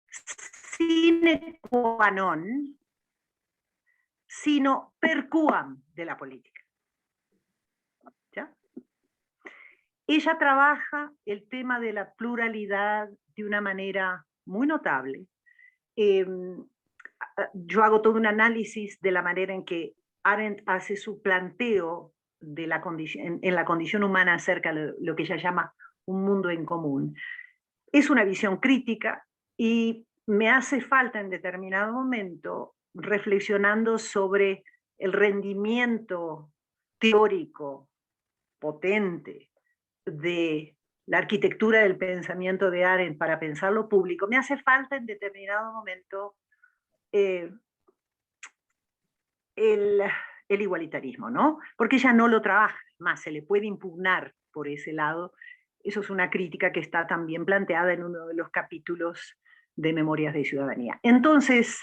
sine qua non, sino per quam de la política. ¿Ya? Ella trabaja el tema de la pluralidad de una manera muy notable. Yo hago todo un análisis de la manera en que Arendt hace su planteo de la condición, en la condición humana acerca de lo que ella llama un mundo en común. Es una visión crítica y me hace falta en determinado momento, reflexionando sobre el rendimiento teórico potente de la arquitectura del pensamiento de Arendt para pensar lo público, me hace falta en determinado momento el el igualitarismo, ¿no? Porque ella no lo trabaja, más se le puede impugnar por ese lado. Eso es una crítica que está también planteada en uno de los capítulos de Memorias de Ciudadanía. Entonces,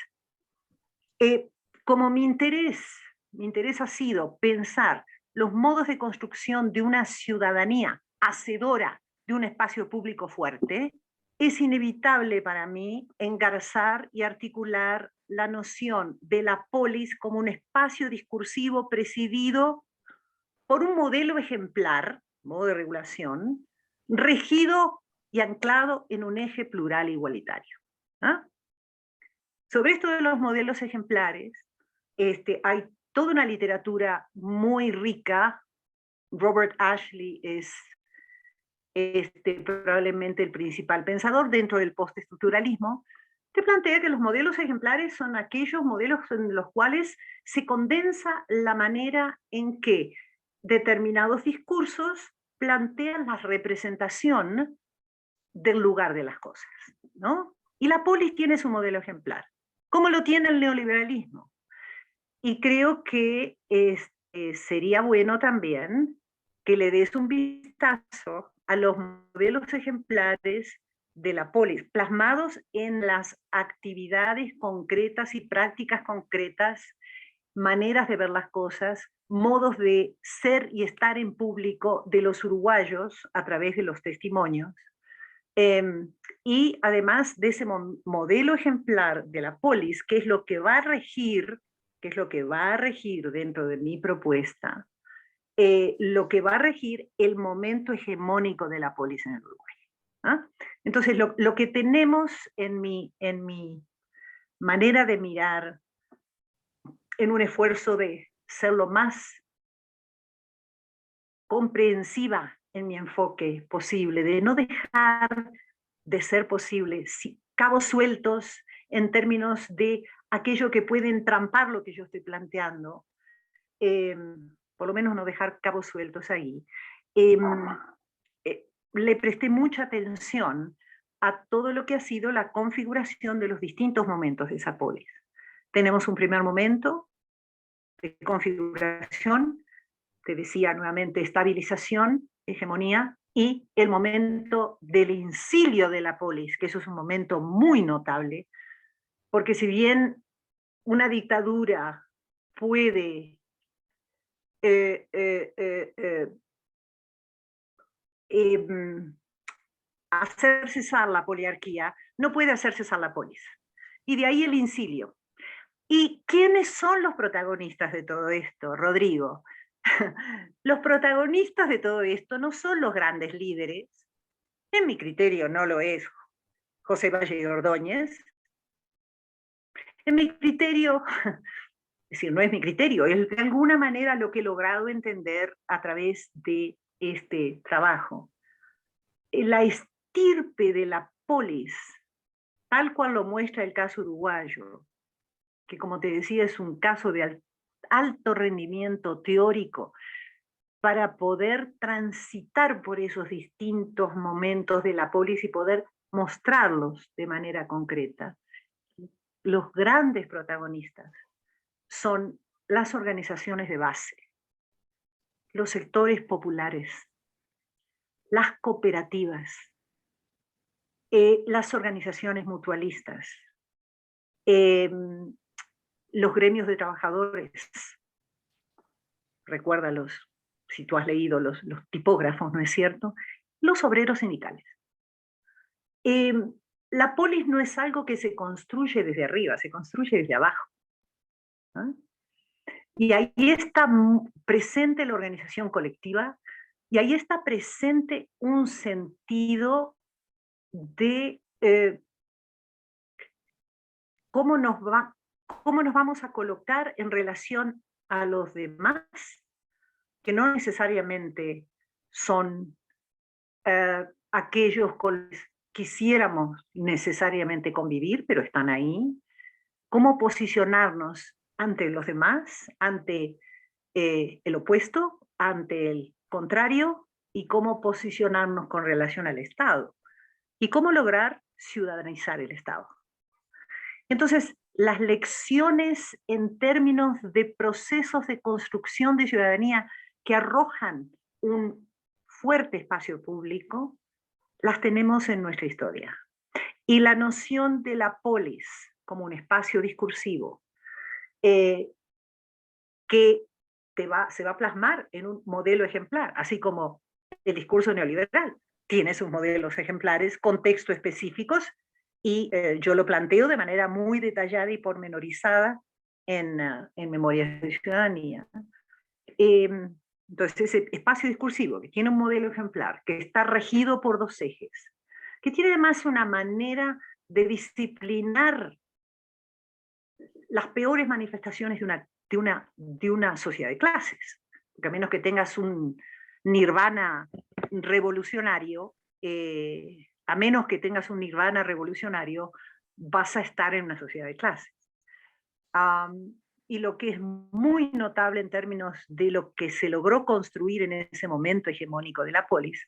como mi interés ha sido pensar los modos de construcción de una ciudadanía hacedora de un espacio público fuerte, es inevitable para mí engarzar y articular la noción de la polis como un espacio discursivo presidido por un modelo ejemplar, modo de regulación, regido y anclado en un eje plural e igualitario. ¿Ah? Sobre esto de los modelos ejemplares, hay toda una literatura muy rica. Robert Ashley es probablemente el principal pensador dentro del postestructuralismo, que plantea que los modelos ejemplares son aquellos modelos en los cuales se condensa la manera en que determinados discursos plantean la representación del lugar de las cosas, ¿no? Y la polis tiene su modelo ejemplar, como lo tiene el neoliberalismo. Y creo que sería bueno también que le des un vistazo a los modelos ejemplares de la polis, plasmados en las actividades concretas y prácticas concretas, maneras de ver las cosas, modos de ser y estar en público de los uruguayos a través de los testimonios. Y además de ese modelo ejemplar de la polis, que es lo que va a regir, dentro de mi propuesta, lo que va a regir el momento hegemónico de la polis en el Uruguay. ¿Ah? Entonces, lo que tenemos en mi manera de mirar, en un esfuerzo de ser lo más comprensiva en mi enfoque posible, de no dejar de ser posible cabos sueltos en términos de aquello que puede entrampar lo que yo estoy planteando, por lo menos no dejar cabos sueltos ahí. Le presté mucha atención a todo lo que ha sido la configuración de los distintos momentos de esa polis. Tenemos un primer momento de configuración, te decía nuevamente, estabilización, hegemonía, y el momento del incilio de la polis, que eso es un momento muy notable, porque si bien una dictadura puede hacer cesar la poliarquía, no puede hacer cesar la polis. Y de ahí el incilio. ¿Y quiénes son los protagonistas de todo esto, Rodrigo? Los protagonistas de todo esto no son los grandes líderes, en mi criterio no lo es José Valle Ordóñez, en mi criterio, es decir, no es mi criterio, es de alguna manera lo que he logrado entender a través de este trabajo. La estirpe de la polis, tal cual lo muestra el caso uruguayo, que como te decía es un caso de alto rendimiento teórico, para poder transitar por esos distintos momentos de la polis y poder mostrarlos de manera concreta. Los grandes protagonistas son las organizaciones de base, los sectores populares, las cooperativas, las organizaciones mutualistas, los gremios de trabajadores, recuérdalos si tú has leído los tipógrafos, ¿no es cierto? Los obreros sindicales. La polis no es algo que se construye desde arriba, se construye desde abajo. ¿Ah? Y ahí está presente la organización colectiva, y ahí está presente un sentido de cómo nos vamos a colocar en relación a los demás, que no necesariamente son aquellos con los que quisiéramos necesariamente convivir, pero están ahí. Cómo posicionarnos ante los demás, ante el opuesto, ante el contrario, y cómo posicionarnos con relación al Estado, y cómo lograr ciudadanizar el Estado. Entonces, las lecciones en términos de procesos de construcción de ciudadanía que arrojan un fuerte espacio público, las tenemos en nuestra historia. Y la noción de la polis como un espacio discursivo que se va a plasmar en un modelo ejemplar, así como el discurso neoliberal tiene sus modelos ejemplares con textos específicos, y yo lo planteo de manera muy detallada y pormenorizada en Memorias de Ciudadanía. Entonces, ese espacio discursivo que tiene un modelo ejemplar, que está regido por dos ejes, que tiene además una manera de disciplinar las peores manifestaciones de una sociedad de clases, porque a menos que tengas un nirvana revolucionario, a menos que tengas un nirvana revolucionario, vas a estar en una sociedad de clases. Y lo que es muy notable en términos de lo que se logró construir en ese momento hegemónico de la polis,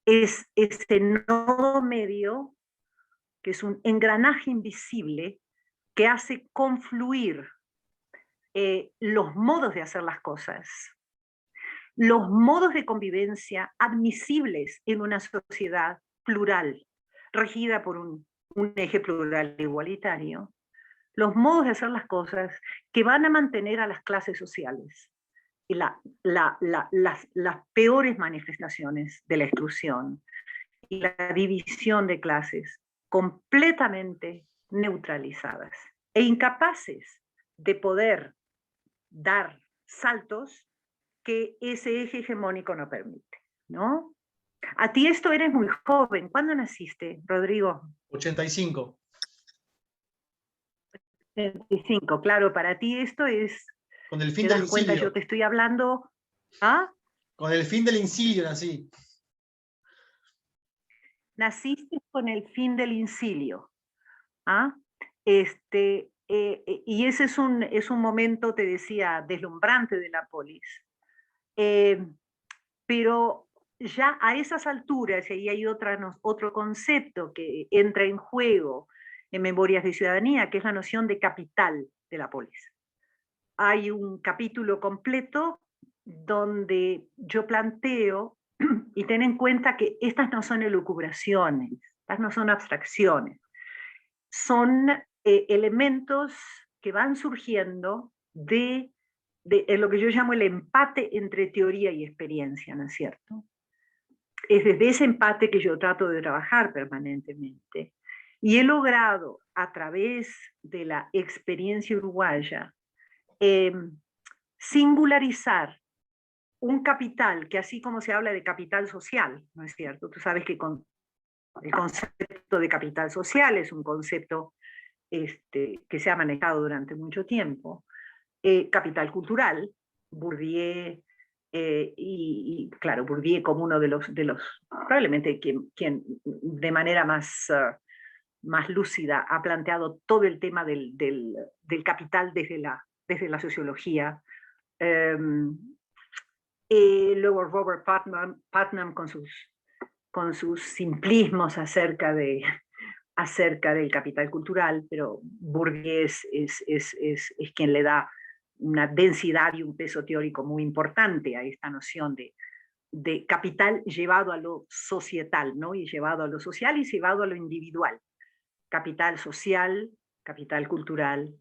es ese nodo medio, que es un engranaje invisible que hace confluir los modos de hacer las cosas, los modos de convivencia admisibles en una sociedad plural, regida por un eje plural igualitario, los modos de hacer las cosas que van a mantener a las clases sociales y las peores manifestaciones de la exclusión y la división de clases completamente neutralizadas e incapaces de poder dar saltos que ese eje hegemónico no permite, ¿no? A ti esto eres muy joven. ¿Cuándo naciste, Rodrigo? 85. 25, claro, para ti esto es, Con el fin te del das cuenta, incilio. yo te estoy hablando, ¿ah? Con el fin del incilio nací. Naciste con el fin del incilio, ¿ah? Y ese es un momento, te decía, deslumbrante de la polis. Pero ya a esas alturas, y ahí hay otro concepto que entra en juego en Memorias de Ciudadanía, que es la noción de capital de la polis. Hay un capítulo completo donde yo planteo, y ten en cuenta que estas no son elucubraciones, estas no son abstracciones, son elementos que van surgiendo de lo que yo llamo el empate entre teoría y experiencia, ¿no es cierto? Es desde ese empate que yo trato de trabajar permanentemente. Y he logrado, a través de la experiencia uruguaya, singularizar un capital que, así como se habla de capital social, ¿no es cierto? Tú sabes que el concepto de capital social es un concepto que se ha manejado durante mucho tiempo. Capital cultural, Bourdieu, claro, Bourdieu como uno de los probablemente quien de manera más lúcida ha planteado todo el tema del capital desde la sociología. Luego Robert Putnam con sus simplismos acerca del capital cultural, pero Bourdieu es quien le da una densidad y un peso teórico muy importante a esta noción de capital llevado a lo societal, ¿no? Y llevado a lo social y llevado a lo individual. Capital social, capital cultural.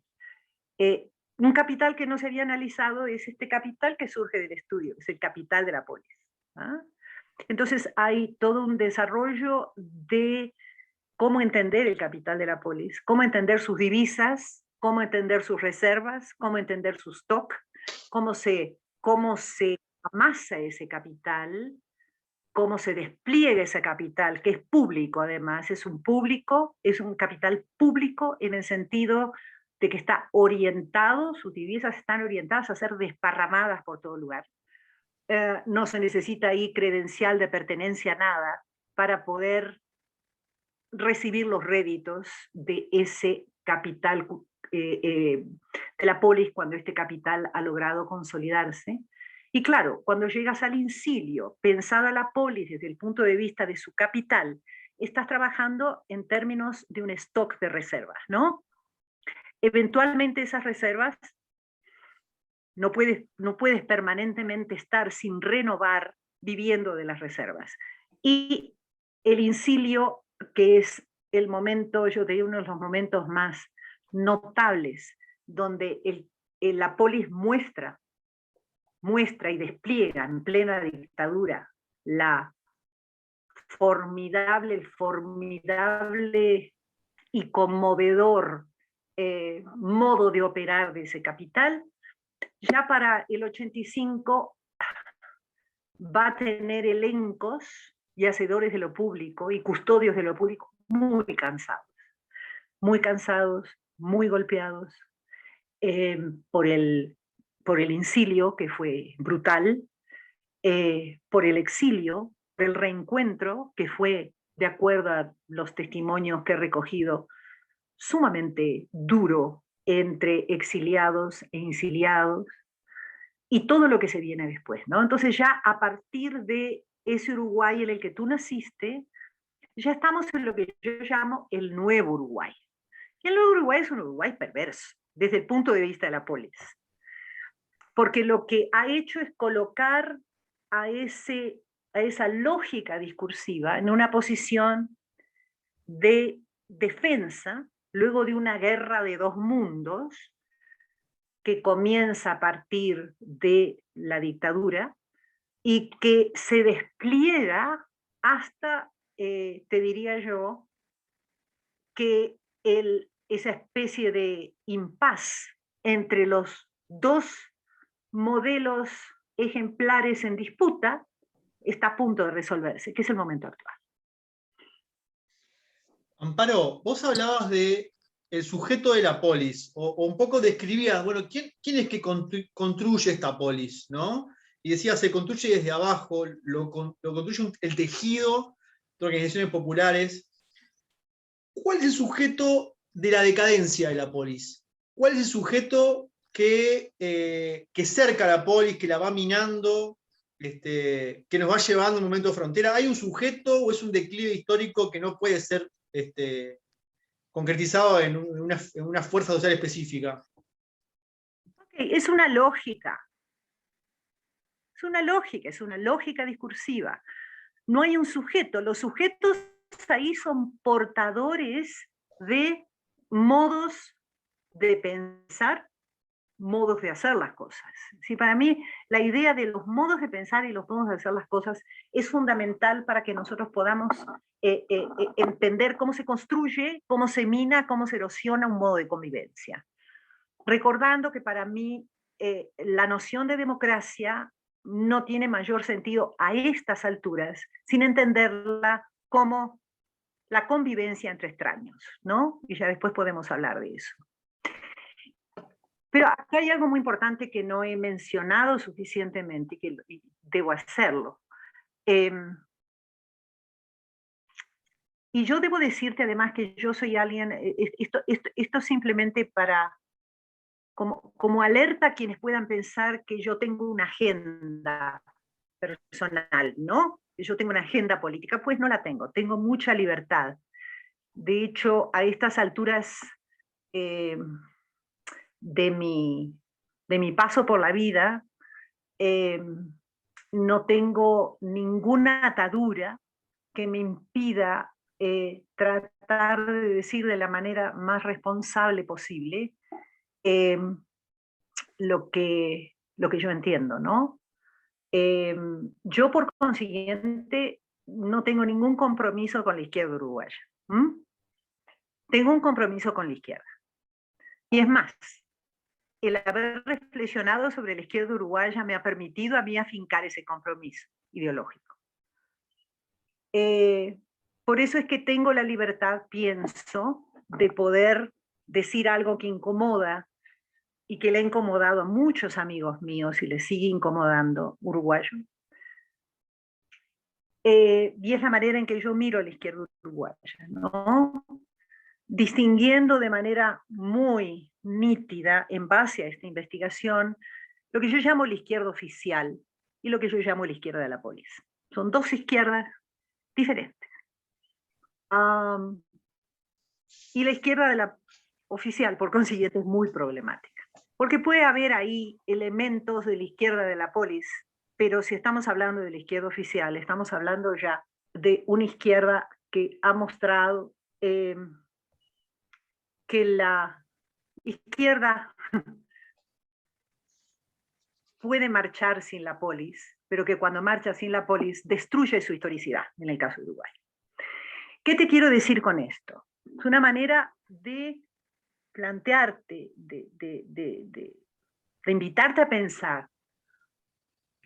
Un capital que no se había analizado es este capital que surge del estudio, que es el capital de la polis. ¿Ah? Entonces hay todo un desarrollo de cómo entender el capital de la polis, cómo entender sus divisas, cómo entender sus reservas, cómo entender su stock, cómo se amasa ese capital, cómo se despliega ese capital, que es público además, es un capital público en el sentido de que está orientado, sus divisas están orientadas a ser desparramadas por todo lugar. No se necesita ahí credencial de pertenencia a nada para poder recibir los réditos de ese capital de la polis cuando este capital ha logrado consolidarse. Y claro, cuando llegas al incilio, pensada la polis desde el punto de vista de su capital, estás trabajando en términos de un stock de reservas, ¿no? eventualmente esas reservas no puedes permanentemente estar sin renovar viviendo de las reservas. Y el incilio, que es el momento, yo te digo, uno de los momentos más notables, donde la polis muestra y despliega en plena dictadura el formidable y conmovedor modo de operar de ese capital. Ya para el 85 va a tener elencos y hacedores de lo público y custodios de lo público muy cansados, muy golpeados por el incilio, que fue brutal, por el exilio, por el reencuentro, que fue, de acuerdo a los testimonios que he recogido, sumamente duro entre exiliados e insiliados, y todo lo que se viene después, ¿no? Entonces ya a partir de ese Uruguay en el que tú naciste, ya estamos en lo que yo llamo el nuevo Uruguay. Y el nuevo Uruguay es un Uruguay perverso, desde el punto de vista de la polis. Porque lo que ha hecho es colocar a esa lógica discursiva en una posición de defensa, luego de una guerra de dos mundos, que comienza a partir de la dictadura y que se despliega hasta, te diría yo, que esa especie de impas entre los dos modelos ejemplares en disputa está a punto de resolverse, que es el momento actual. Amparo, vos hablabas de el sujeto de la polis, o un poco describías, bueno, ¿quién es que construye esta polis, ¿no? Y decías, se construye desde abajo, lo construye el tejido de organizaciones populares. ¿Cuál es el sujeto de la decadencia de la polis? ¿Cuál es el sujeto que cerca a la polis, que la va minando, que nos va llevando a un momento de frontera? ¿Hay un sujeto o es un declive histórico que no puede ser concretizado en una fuerza social específica? Okay, es una lógica. Es una lógica discursiva. No hay un sujeto. Los sujetos ahí son portadores de modos de pensar, modos de hacer las cosas. Sí, para mí, la idea de los modos de pensar y los modos de hacer las cosas es fundamental para que nosotros podamos entender cómo se construye, cómo se mina, cómo se erosiona un modo de convivencia. Recordando que para mí la noción de democracia no tiene mayor sentido a estas alturas sin entenderla como la convivencia entre extraños, ¿no? Y ya después podemos hablar de eso. Pero acá hay algo muy importante que no he mencionado suficientemente y debo hacerlo. Y yo debo decirte además que yo soy alguien, esto simplemente para, como alerta a quienes puedan pensar que yo tengo una agenda personal, ¿no? Que yo tengo una agenda política, pues no la tengo mucha libertad. De hecho, a estas alturas de mi paso por la vida, no tengo ninguna atadura que me impida tratar de decir de la manera más responsable posible lo que yo entiendo, ¿no? Yo, por consiguiente, no tengo ningún compromiso con la izquierda uruguaya. Tengo un compromiso con la izquierda. Y es más, el haber reflexionado sobre la izquierda uruguaya me ha permitido a mí afincar ese compromiso ideológico. Por eso es que tengo la libertad, pienso, de poder decir algo que incomoda y que le ha incomodado a muchos amigos míos y le sigue incomodando, uruguayo. Y es la manera en que yo miro a la izquierda uruguaya, ¿no? Distinguiendo de manera muy nítida, en base a esta investigación, lo que yo llamo la izquierda oficial y lo que yo llamo la izquierda de la polis. Son dos izquierdas diferentes. Y la izquierda oficial, por consiguiente, es muy problemática. Porque puede haber ahí elementos de la izquierda de la polis, pero si estamos hablando de la izquierda oficial, estamos hablando ya de una izquierda que ha mostrado que la izquierda puede marchar sin la polis, pero que cuando marcha sin la polis destruye su historicidad, en el caso de Uruguay. ¿Qué te quiero decir con esto? Es una manera de plantearte, de invitarte a pensar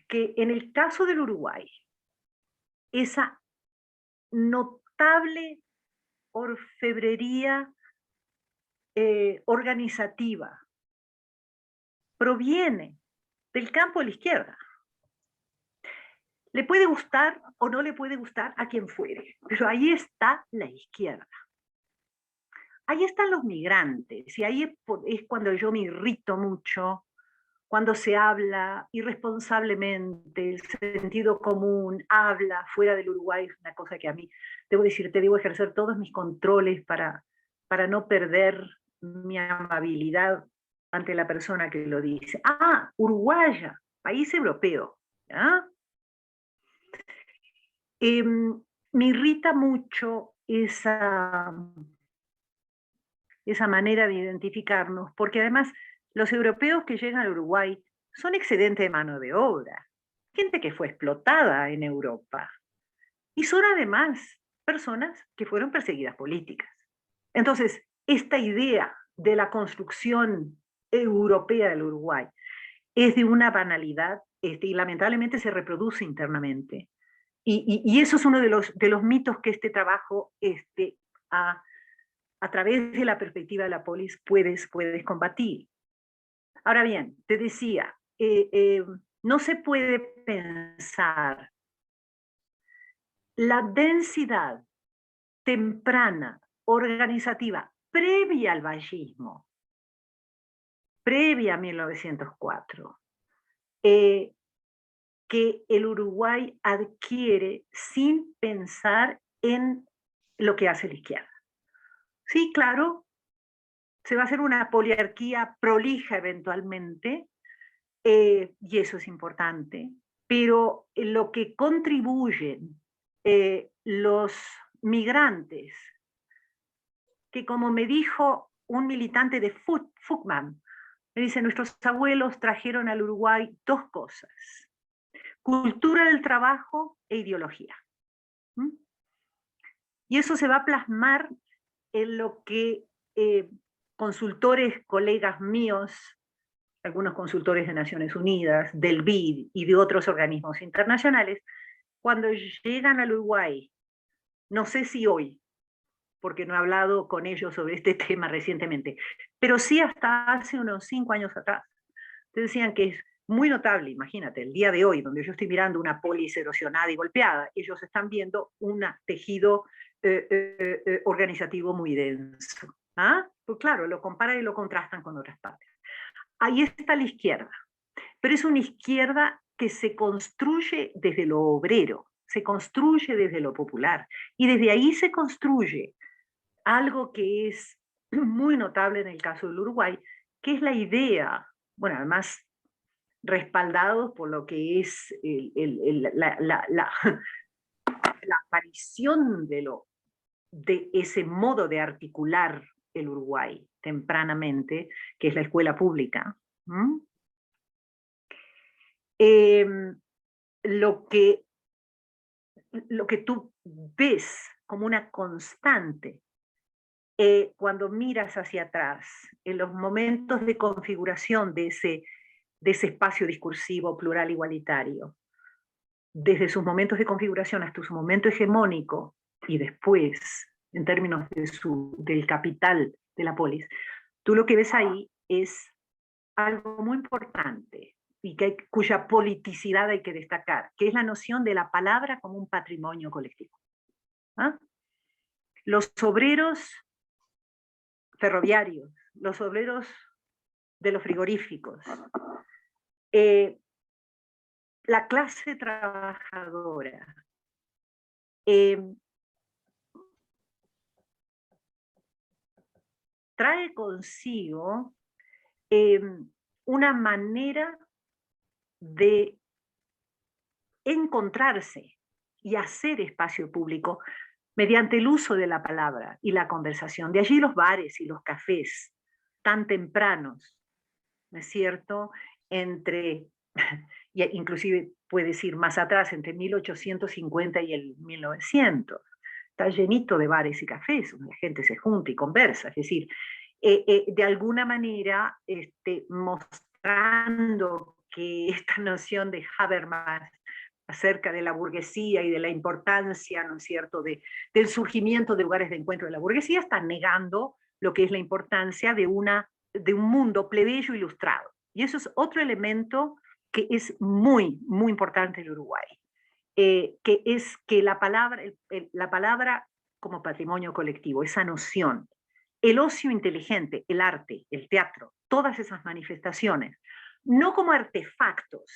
que en el caso del Uruguay, esa notable orfebrería organizativa proviene del campo de la izquierda. Le puede gustar o no le puede gustar a quien fuere, pero ahí está la izquierda. Ahí están los migrantes, y ahí es cuando yo me irrito mucho, cuando se habla irresponsablemente, el sentido común habla fuera del Uruguay, es una cosa que a mí, debo decirte, debo ejercer todos mis controles para no perder mi amabilidad ante la persona que lo dice. Ah, uruguaya, país europeo, ¿ya? Me irrita mucho esa manera de identificarnos, porque además los europeos que llegan al Uruguay son excedente de mano de obra, gente que fue explotada en Europa, y son además personas que fueron perseguidas políticas. Entonces, esta idea de la construcción europea del Uruguay es de una banalidad y lamentablemente se reproduce internamente. Y eso es uno de los mitos que este trabajo a través de la perspectiva de la polis puedes combatir. Ahora bien, te decía, no se puede pensar la densidad temprana, organizativa, previa al vallismo, previa a 1904, que el Uruguay adquiere sin pensar en lo que hace la izquierda. Sí, claro, se va a hacer una poliarquía prolija eventualmente, y eso es importante, pero lo que contribuyen los migrantes, que como me dijo un militante de Fukman, me dice, nuestros abuelos trajeron al Uruguay dos cosas, cultura del trabajo e ideología. ¿Mm? Y eso se va a plasmar en lo que consultores, colegas míos, algunos consultores de Naciones Unidas, del BID y de otros organismos internacionales, cuando llegan al Uruguay, no sé si hoy, porque no he hablado con ellos sobre este tema recientemente, pero sí hasta hace unos 5 años atrás, te decían que es muy notable, imagínate, el día de hoy, donde yo estoy mirando una polis erosionada y golpeada, ellos están viendo un tejido organizativo muy denso. ¿Ah? Pues claro, lo comparan y lo contrastan con otras partes. Ahí está la izquierda, pero es una izquierda que se construye desde lo obrero, se construye desde lo popular, y desde ahí se construye algo que es muy notable en el caso del Uruguay, que es la idea, bueno, además respaldados por lo que es la aparición de ese modo de articular el Uruguay tempranamente, que es la escuela pública. Lo que tú ves como una constante cuando miras hacia atrás, en los momentos de configuración de ese espacio discursivo plural igualitario, desde sus momentos de configuración hasta su momento hegemónico y después, en términos del capital de la polis, tú lo que ves ahí es algo muy importante y cuya politicidad hay que destacar, que es la noción de la palabra como un patrimonio colectivo. ¿Ah? Los obreros ferroviarios, los obreros de los frigoríficos, la clase trabajadora, trae consigo una manera de encontrarse y hacer espacio público mediante el uso de la palabra y la conversación. De allí los bares y los cafés tan tempranos, ¿no es cierto? Entre, inclusive puedes ir más atrás, entre 1850 y el 1900. Está llenito de bares y cafés, donde la gente se junta y conversa. Es decir, de alguna manera mostrando que esta noción de Habermas acerca de la burguesía y de la importancia, ¿no es cierto?, del surgimiento de lugares de encuentro de la burguesía, está negando lo que es la importancia de un mundo plebeyo ilustrado. Y eso es otro elemento que es muy, muy importante en Uruguay, que es que la palabra como patrimonio colectivo, esa noción, el ocio inteligente, el arte, el teatro, todas esas manifestaciones, no como artefactos,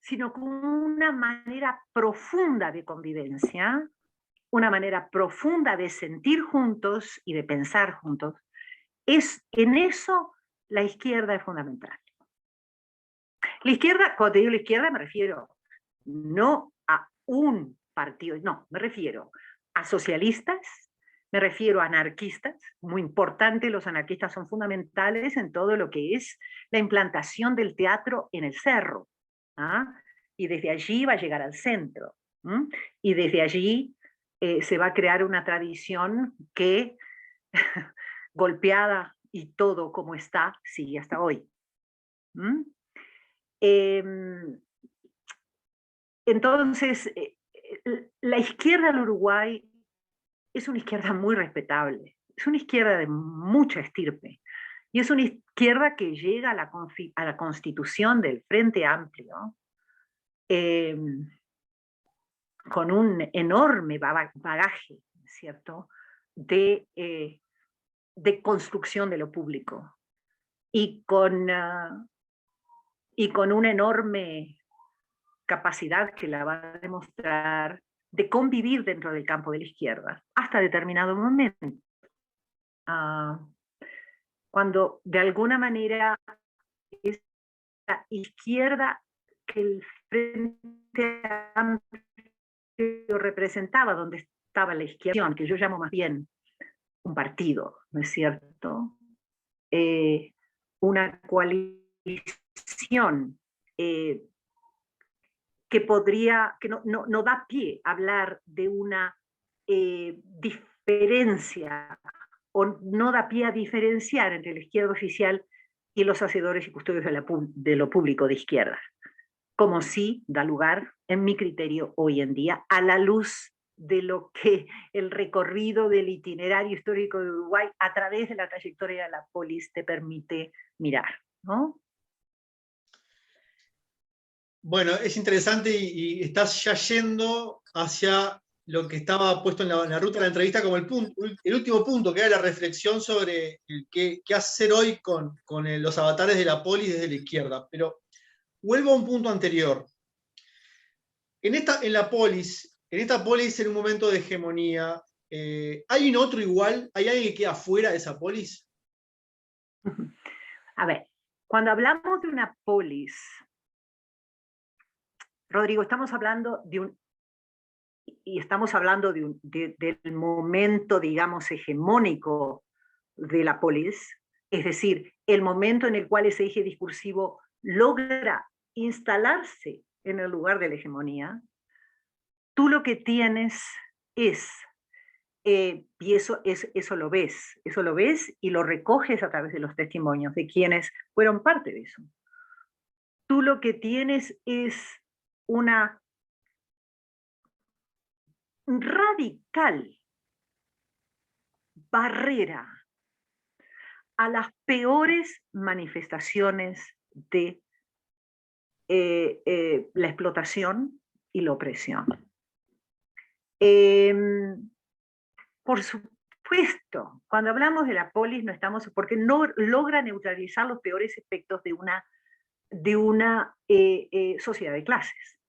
sino como una manera profunda de convivencia, una manera profunda de sentir juntos y de pensar juntos, en eso la izquierda es fundamental. La izquierda, cuando te digo la izquierda, me refiero no a un partido, no, me refiero a socialistas, me refiero a anarquistas, muy importante, los anarquistas son fundamentales en todo lo que es la implantación del teatro en el cerro, ¿ah? Y desde allí va a llegar al centro, ¿m? Y desde allí se va a crear una tradición que, golpeada y todo como está, sigue hasta hoy. ¿M? Entonces, la izquierda del Uruguay es una izquierda muy respetable, es una izquierda de mucha estirpe, y es una izquierda que llega a la constitución del Frente Amplio eh, con un enorme bagaje, ¿cierto?, de construcción de lo público, y con una enorme capacidad que la va a demostrar de convivir dentro del campo de la izquierda hasta determinado momento. Cuando de alguna manera esa izquierda que el Frente Amplio representaba, donde estaba la izquierda, que yo llamo más bien un partido, ¿no es cierto? Una coalición que no da pie a hablar de una diferencia, o no da pie a diferenciar entre la izquierda oficial y los hacedores y custodios de lo público de izquierda, como sí da lugar, en mi criterio, hoy en día, a la luz de lo que el recorrido del itinerario histórico de Uruguay a través de la trayectoria de la polis te permite mirar, ¿no? Bueno, es interesante y estás ya yendo hacia lo que estaba puesto en la ruta de la entrevista como el último punto, que era la reflexión sobre qué hacer hoy con los avatares de la polis desde la izquierda. Pero vuelvo a un punto anterior. En esta polis, en un momento de hegemonía, ¿hay un otro igual? ¿Hay alguien que queda fuera de esa polis? A ver, cuando hablamos de una polis, Rodrigo, estamos hablando del momento, digamos, hegemónico de la polis, es decir, el momento en el cual ese eje discursivo logra instalarse en el lugar de la hegemonía. Tú lo que tienes es, y eso lo ves y lo recoges a través de los testimonios de quienes fueron parte de eso. Tú lo que tienes es una radical barrera a las peores manifestaciones de la explotación y la opresión. Por supuesto, cuando hablamos de la polis no estamos, porque no logra neutralizar los peores efectos de una sociedad de clases.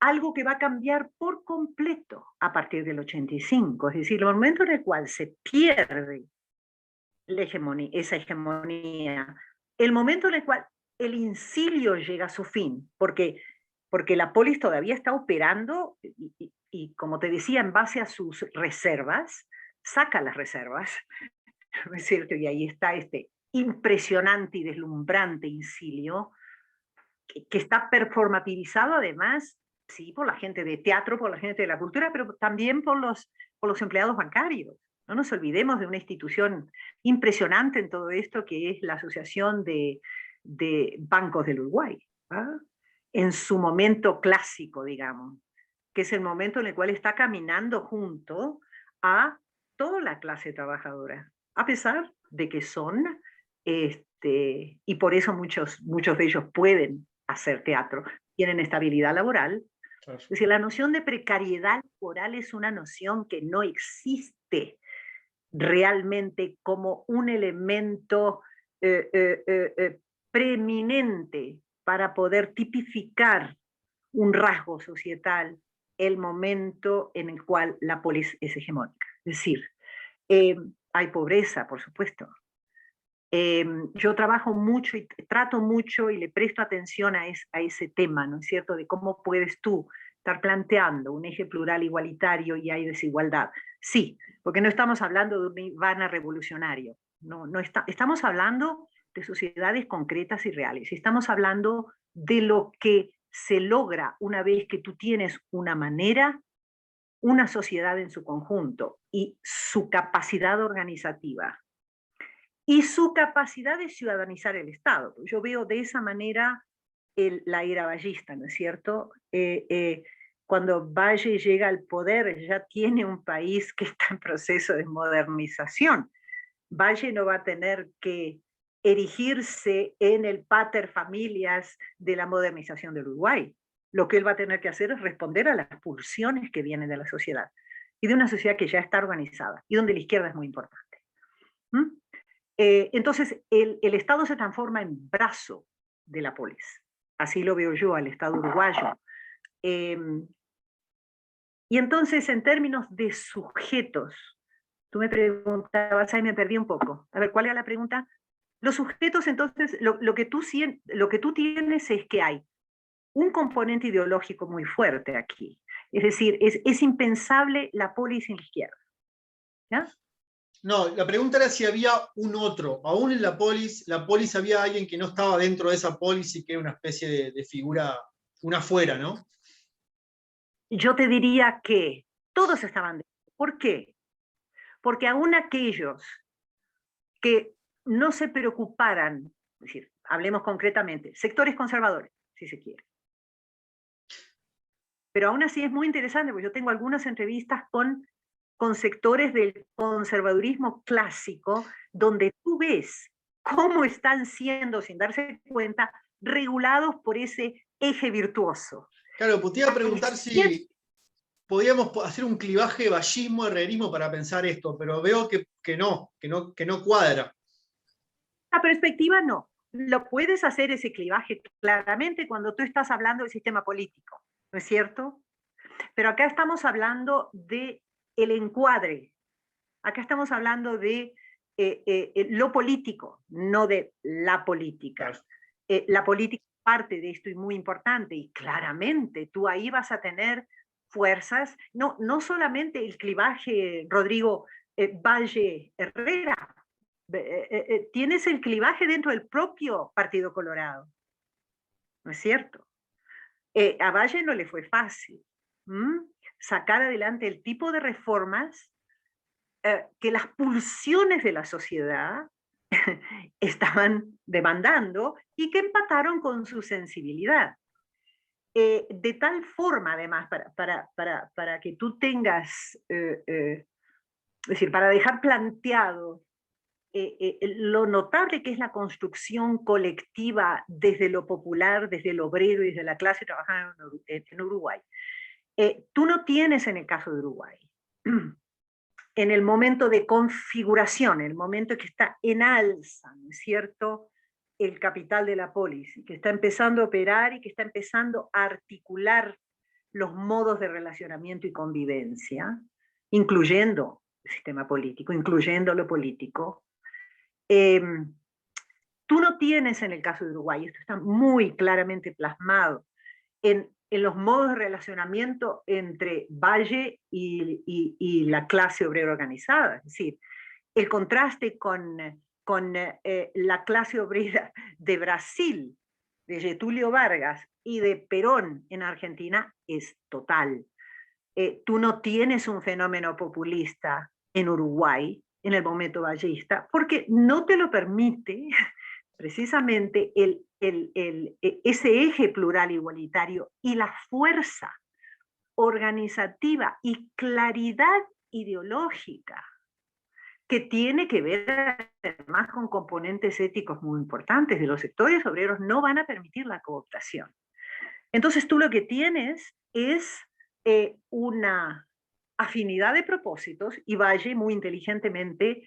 algo que va a cambiar por completo a partir del 85. Es decir, el momento en el cual se pierde esa hegemonía, el momento en el cual el incilio llega a su fin, porque la polis todavía está operando y, como te decía, en base a sus reservas, saca las reservas, ¿no es cierto? Y ahí está este impresionante y deslumbrante incilio que está performativizado además, sí, por la gente de teatro, por la gente de la cultura, pero también por los empleados bancarios. No nos olvidemos de una institución impresionante en todo esto, que es la Asociación de Bancos del Uruguay, ¿ah? En su momento clásico, digamos, que es el momento en el cual está caminando junto a toda la clase trabajadora, a pesar de que son, y por eso muchos de ellos pueden hacer teatro, tienen estabilidad laboral. Claro. Es decir, la noción de precariedad laboral es una noción que no existe realmente como un elemento preeminente para poder tipificar un rasgo societal el momento en el cual la polis es hegemónica. Es decir, hay pobreza, por supuesto. Yo trabajo mucho y trato mucho y le presto atención a ese tema, ¿no es cierto?, de cómo puedes tú estar planteando un eje plural igualitario y hay desigualdad. Sí, porque no estamos hablando de un nirvana revolucionario, estamos hablando de sociedades concretas y reales, estamos hablando de lo que se logra una vez que tú tienes una manera, una sociedad en su conjunto y su capacidad organizativa y su capacidad de ciudadanizar el Estado. Yo veo de esa manera la era vallista, ¿no es cierto? Cuando Valle llega al poder, ya tiene un país que está en proceso de modernización. Valle no va a tener que erigirse en el pater familias de la modernización del Uruguay. Lo que él va a tener que hacer es responder a las pulsiones que vienen de la sociedad y de una sociedad que ya está organizada y donde la izquierda es muy importante. ¿Mm? Entonces, el Estado se transforma en brazo de la polis. Así lo veo yo al Estado uruguayo. Y entonces, en términos de sujetos, tú me preguntabas, ahí me perdí un poco. A ver, ¿cuál era la pregunta? Los sujetos, entonces, lo que tú tienes es que hay un componente ideológico muy fuerte aquí. Es decir, es impensable la polis sin la izquierda. ¿Ya? No, la pregunta era si había un otro. Aún en la polis había alguien que no estaba dentro de esa polis y que era una especie de figura, una afuera, ¿no? Yo te diría que todos estaban dentro. ¿Por qué? Porque aún aquellos que no se preocuparan, es decir, hablemos concretamente, sectores conservadores, si se quiere. Pero aún así es muy interesante, porque yo tengo algunas entrevistas con sectores del conservadurismo clásico, donde tú ves cómo están siendo, sin darse cuenta, regulados por ese eje virtuoso. Claro, pues te iba a preguntar si podíamos hacer un clivaje vallismo-herrerismo para pensar esto, pero veo que no cuadra. La perspectiva no. Lo puedes hacer ese clivaje claramente cuando tú estás hablando del sistema político, ¿no es cierto? Pero acá estamos hablando de el encuadre. Acá estamos hablando de lo político, no de la política. Claro. La política es parte de esto y muy importante, y claramente tú ahí vas a tener fuerzas, no solamente el clivaje, Rodrigo, Valle-Herrera, tienes el clivaje dentro del propio Partido Colorado, ¿no es cierto? A Valle no le fue fácil sacar adelante el tipo de reformas que las pulsiones de la sociedad estaban demandando y que empataron con su sensibilidad. De tal forma, además, para que tú tengas, es decir, para dejar planteado lo notable que es la construcción colectiva desde lo popular, desde el obrero y desde la clase trabajadora en Uruguay. Tú no tienes en el caso de Uruguay, en el momento de configuración, en el momento que está en alza, ¿no es cierto?, el capital de la polis, que está empezando a operar y que está empezando a articular los modos de relacionamiento y convivencia, incluyendo el sistema político, incluyendo lo político. Tú no tienes en el caso de Uruguay, esto está muy claramente plasmado en los modos de relacionamiento entre Valle y la clase obrera organizada. Es decir, el contraste con la clase obrera de Brasil, de Getúlio Vargas y de Perón en Argentina es total. Tú no tienes un fenómeno populista en Uruguay en el momento vallista, porque no te lo permite precisamente ese eje plural igualitario y la fuerza organizativa y claridad ideológica que tiene que ver además con componentes éticos muy importantes de los sectores obreros, no van a permitir la cooptación. Entonces tú lo que tienes es una afinidad de propósitos, y Valle muy inteligentemente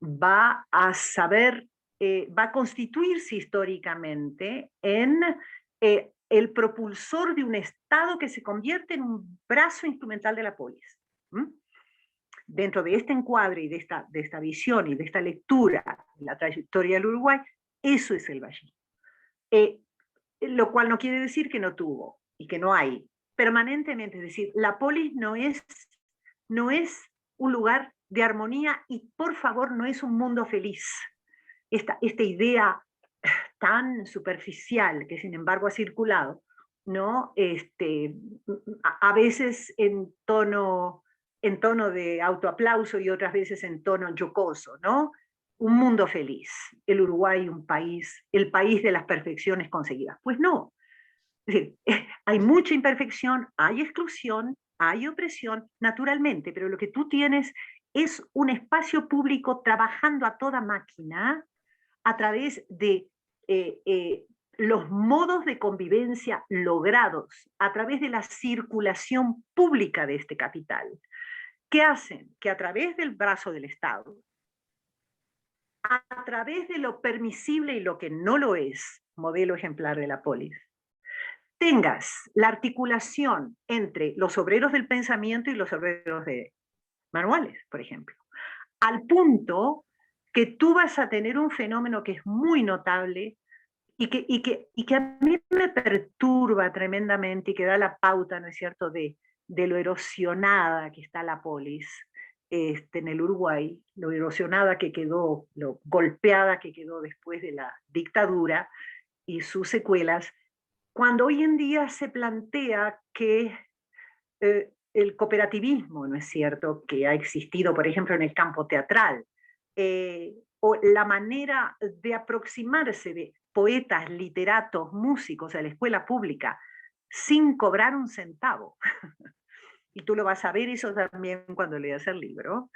va a saber, va a constituirse históricamente en el propulsor de un Estado que se convierte en un brazo instrumental de la polis. Dentro de este encuadre y de esta visión y de esta lectura de la trayectoria del Uruguay, eso es el vallismo. Lo cual no quiere decir que no tuvo y que no hay permanentemente. Es decir, la polis no es un lugar de armonía y, por favor, no es un mundo feliz. Esta idea tan superficial que, sin embargo, ha circulado, ¿no? A veces en tono de autoaplauso y otras veces en tono jocoso, ¿no? Un mundo feliz, el Uruguay, el país de las perfecciones conseguidas. Pues no. Es decir, hay mucha imperfección, hay exclusión, hay opresión, naturalmente, pero lo que tú tienes es un espacio público trabajando a toda máquina a través de los modos de convivencia logrados a través de la circulación pública de este capital, que hacen que a través del brazo del Estado, a través de lo permisible y lo que no lo es, modelo ejemplar de la polis, tengas la articulación entre los obreros del pensamiento y los obreros de manuales, por ejemplo, al punto que tú vas a tener un fenómeno que es muy notable y que a mí me perturba tremendamente y que da la pauta, ¿no es cierto?, de lo erosionada que está la polis en el Uruguay, lo erosionada que quedó, lo golpeada que quedó después de la dictadura y sus secuelas, cuando hoy en día se plantea que el cooperativismo, ¿no es cierto?, que ha existido, por ejemplo, en el campo teatral, o la manera de aproximarse de poetas, literatos, músicos a la escuela pública sin cobrar un centavo. Y tú lo vas a ver eso también cuando leas el libro,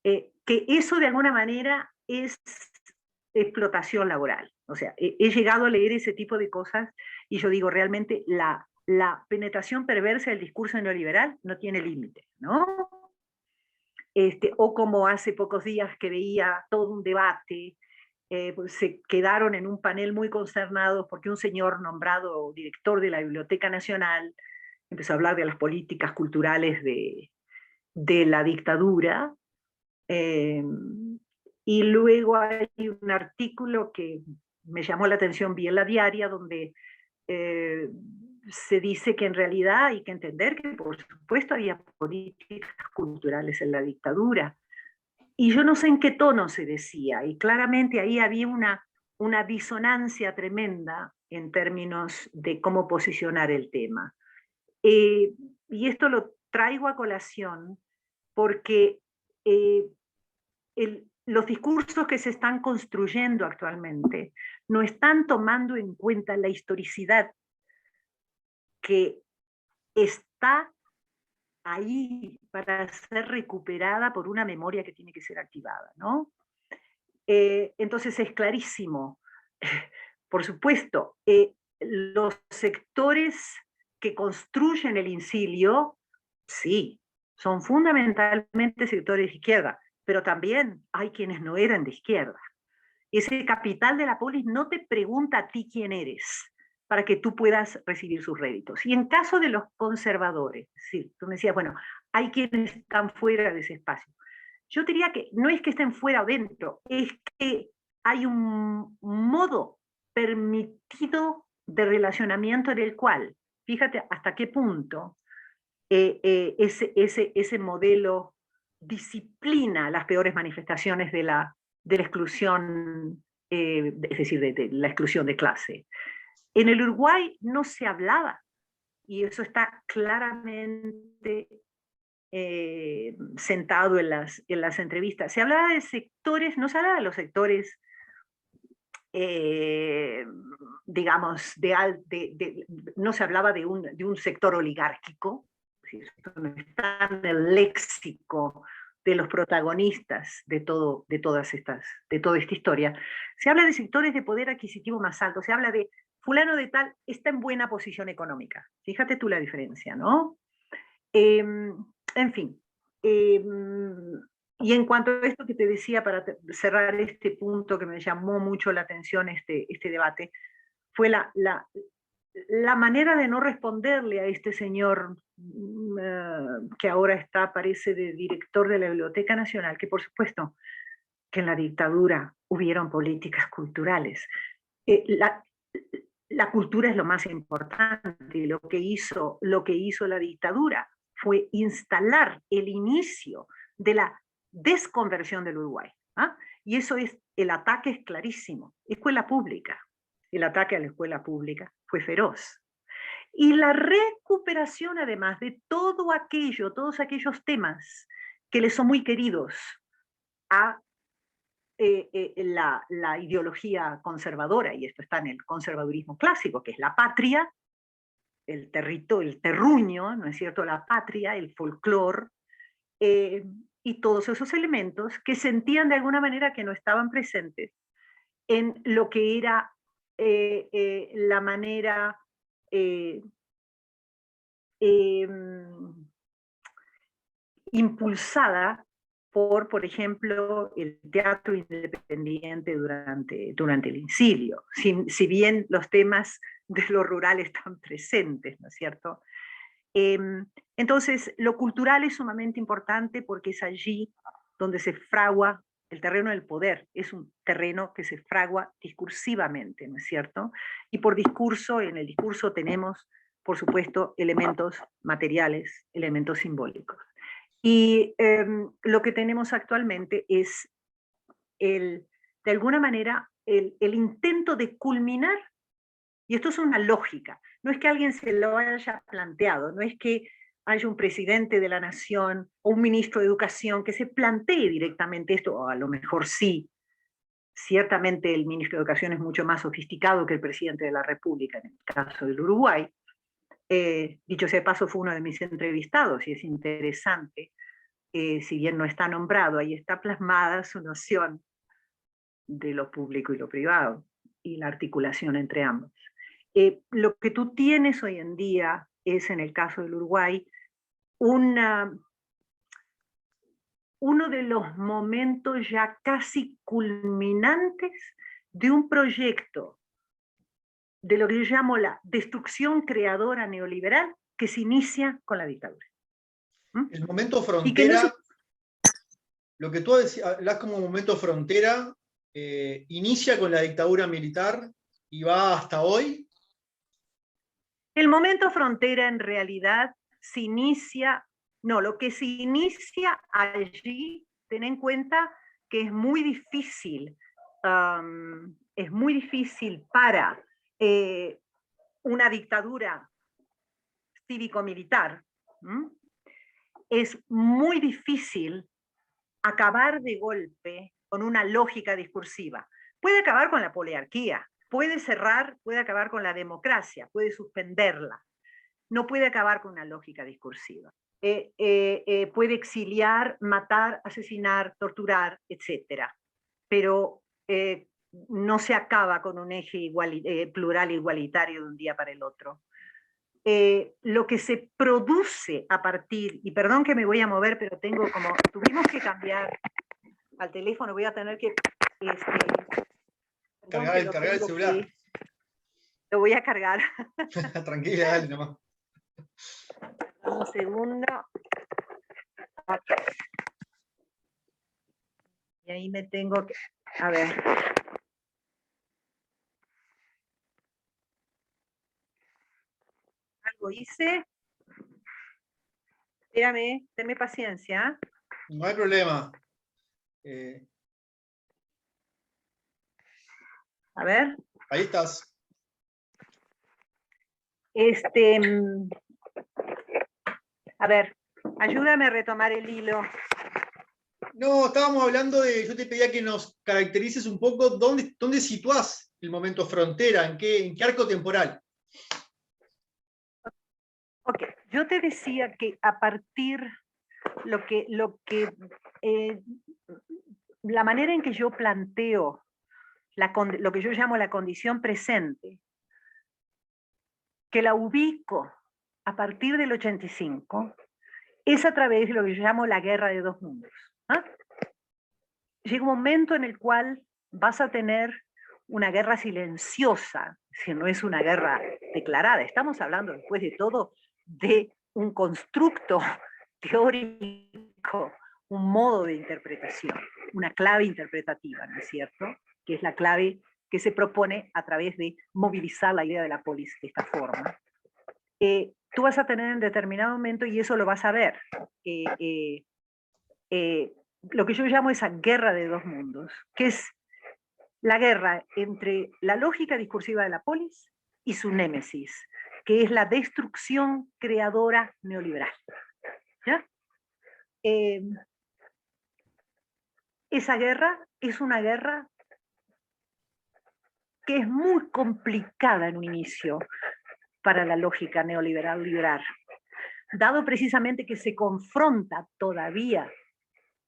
que eso de alguna manera es explotación laboral. O sea, he llegado a leer ese tipo de cosas y yo digo, realmente la penetración perversa del discurso neoliberal no tiene límite, ¿no? O como hace pocos días que veía todo un debate, pues se quedaron en un panel muy consternados porque un señor nombrado director de la Biblioteca Nacional empezó a hablar de las políticas culturales de la dictadura, y luego hay un artículo que me llamó la atención, vi en la diaria, donde se dice que en realidad hay que entender que por supuesto había políticas culturales en la dictadura, y yo no sé en qué tono se decía, y claramente ahí había una disonancia tremenda en términos de cómo posicionar el tema. Y esto lo traigo a colación porque los discursos que se están construyendo actualmente no están tomando en cuenta la historicidad que está ahí para ser recuperada por una memoria que tiene que ser activada, ¿no? Entonces es clarísimo, por supuesto, los sectores que construyen el incilio, sí, son fundamentalmente sectores de izquierda, pero también hay quienes no eran de izquierda. Ese capital de la polis no te pregunta a ti quién eres, para que tú puedas recibir sus réditos. Y en caso de los conservadores, sí, tú me decías, bueno, hay quienes están fuera de ese espacio. Yo diría que no es que estén fuera o dentro, es que hay un modo permitido de relacionamiento en el cual, fíjate hasta qué punto ese modelo disciplina las peores manifestaciones de la exclusión, es decir, de la exclusión de clase. En el Uruguay no se hablaba, y eso está claramente sentado en las entrevistas. Se hablaba de sectores, no se hablaba de los sectores, digamos, no se hablaba de un sector oligárquico, esto no está en el léxico de los protagonistas de toda esta historia. Se habla de sectores de poder adquisitivo más alto, se habla de fulano de tal está en buena posición económica. Fíjate tú la diferencia, ¿no? En fin. Y en cuanto a esto que te decía, para cerrar este punto que me llamó mucho la atención, este debate, fue la manera de no responderle a este señor que ahora parece de director de la Biblioteca Nacional, que por supuesto que en la dictadura hubieron políticas culturales. La cultura es lo más importante, y lo que hizo la dictadura fue instalar el inicio de la desconversión del Uruguay. ¿Ah? Y eso el ataque es clarísimo. Escuela pública. El ataque a la escuela pública fue feroz. Y la recuperación, además, de todos aquellos temas que le son muy queridos a la ideología conservadora, y esto está en el conservadurismo clásico, que es la patria, el terruño, ¿no es cierto?, la patria, el folclore, y todos esos elementos que sentían de alguna manera que no estaban presentes en lo que era la manera impulsada por ejemplo, el teatro independiente durante el incilio, si bien los temas de lo rural están presentes, ¿no es cierto? Entonces, lo cultural es sumamente importante porque es allí donde se fragua el terreno del poder, es un terreno que se fragua discursivamente, ¿no es cierto? Y por discurso, en el discurso tenemos, por supuesto, elementos materiales, elementos simbólicos. Y lo que tenemos actualmente es, de alguna manera, el intento de culminar, y esto es una lógica, no es que alguien se lo haya planteado, no es que haya un presidente de la nación o un ministro de educación que se plantee directamente esto, o a lo mejor sí, ciertamente el ministro de educación es mucho más sofisticado que el presidente de la República, en el caso del Uruguay. Dicho sea de paso, fue uno de mis entrevistados y es interesante. Si bien no está nombrado, ahí está plasmada su noción de lo público y lo privado, y la articulación entre ambos. Lo que tú tienes hoy en día es, en el caso del Uruguay, uno de los momentos ya casi culminantes de un proyecto de lo que yo llamo la destrucción creadora neoliberal que se inicia con la dictadura. El momento frontera, lo que tú hablas como momento frontera, inicia con la dictadura militar y va hasta hoy. El momento frontera en realidad se inicia, no, lo que se inicia allí, ten en cuenta que es muy difícil para una dictadura cívico-militar, es muy difícil acabar de golpe con una lógica discursiva. Puede acabar con la poliarquía, puede acabar con la democracia, puede suspenderla. No puede acabar con una lógica discursiva. Puede exiliar, matar, asesinar, torturar, etc. Pero no se acaba con un eje plural igualitario de un día para el otro. Lo que se produce a partir, y perdón que me voy a mover, pero tuvimos que cambiar al teléfono, voy a tener que cargar el celular. Lo voy a cargar. Tranquila, dale nomás. Un segundo. Ok. Y ahí me tengo que... A ver. Algo hice. Espérame, tenme paciencia. No hay problema. A ver. Ahí estás. A ver, ayúdame a retomar el hilo. No, estábamos hablando de, yo te pedía que nos caracterices un poco dónde situás el momento frontera, en qué arco temporal. Ok, yo te decía que a partir la manera en que yo planteo lo que yo llamo la condición presente, que la ubico a partir del 85, es a través de lo que yo llamo la guerra de dos mundos. ¿Ah? Llega un momento en el cual vas a tener una guerra silenciosa, si no es una guerra declarada. Estamos hablando, después de todo, de un constructo teórico, un modo de interpretación, una clave interpretativa, ¿no es cierto? Que es la clave que se propone a través de movilizar la idea de la polis de esta forma. Tú vas a tener en determinado momento, y eso lo vas a ver, lo que yo llamo esa guerra de dos mundos, que es la guerra entre la lógica discursiva de la polis y su némesis, que es la destrucción creadora neoliberal. ¿Ya? Esa guerra es una guerra que es muy complicada en un inicio para la lógica neoliberal liberal, dado precisamente que se confronta todavía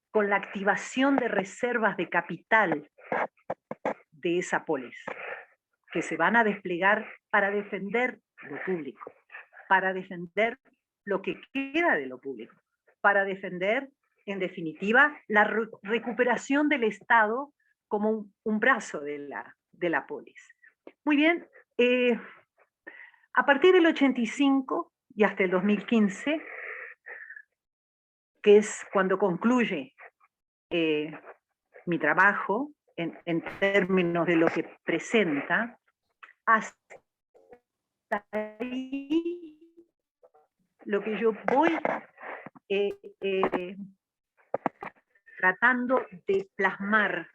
con la activación de reservas de capital de esa polis, que se van a desplegar para defender lo público, para defender lo que queda de lo público, para defender, en definitiva, la recuperación del Estado como un brazo de la polis. Muy bien, a partir del 85 y hasta el 2015, que es cuando concluye mi trabajo en términos de lo que presenta, hasta ahí lo que yo voy tratando de plasmar,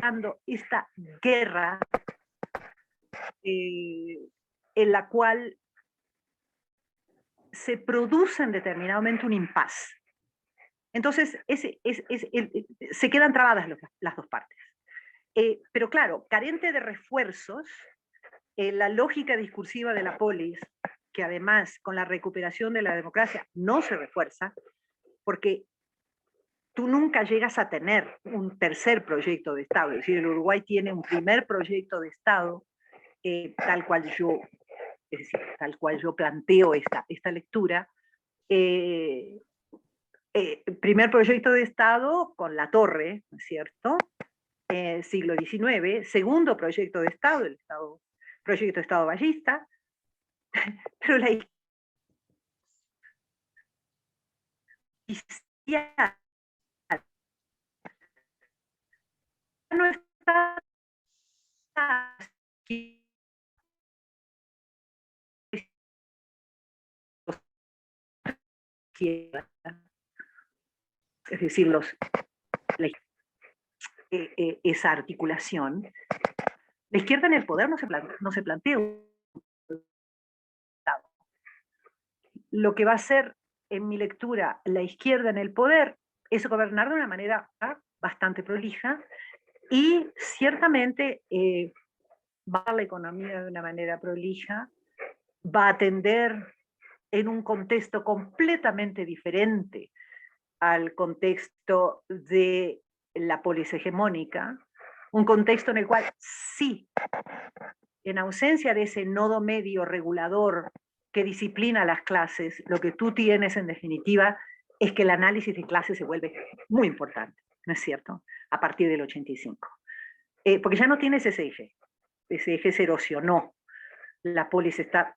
esta guerra en la cual se produce en determinado momento un impasse. Entonces, se quedan trabadas las dos partes. Pero claro, carente de refuerzos, la lógica discursiva de la polis, que además con la recuperación de la democracia no se refuerza, porque tú nunca llegas a tener un tercer proyecto de Estado. Es decir, el Uruguay tiene un primer proyecto de Estado, tal cual yo planteo esta lectura. Primer proyecto de Estado con La Torre, ¿no es cierto? Siglo XIX. Segundo proyecto de Estado, proyecto de Estado Ballista. Pero la izquierda no está izquierda, es decir, esa articulación. La izquierda en el poder no se plantea lo que va a ser, en mi lectura, la izquierda en el poder es gobernar de una manera bastante prolija y ciertamente va a la economía de una manera prolija, va a atender en un contexto completamente diferente al contexto de la polis hegemónica, un contexto en el cual sí, en ausencia de ese nodo medio regulador que disciplina las clases, lo que tú tienes en definitiva es que el análisis de clases se vuelve muy importante, ¿no es cierto? A partir del 85. Porque ya no tienes ese eje se erosionó. la polis está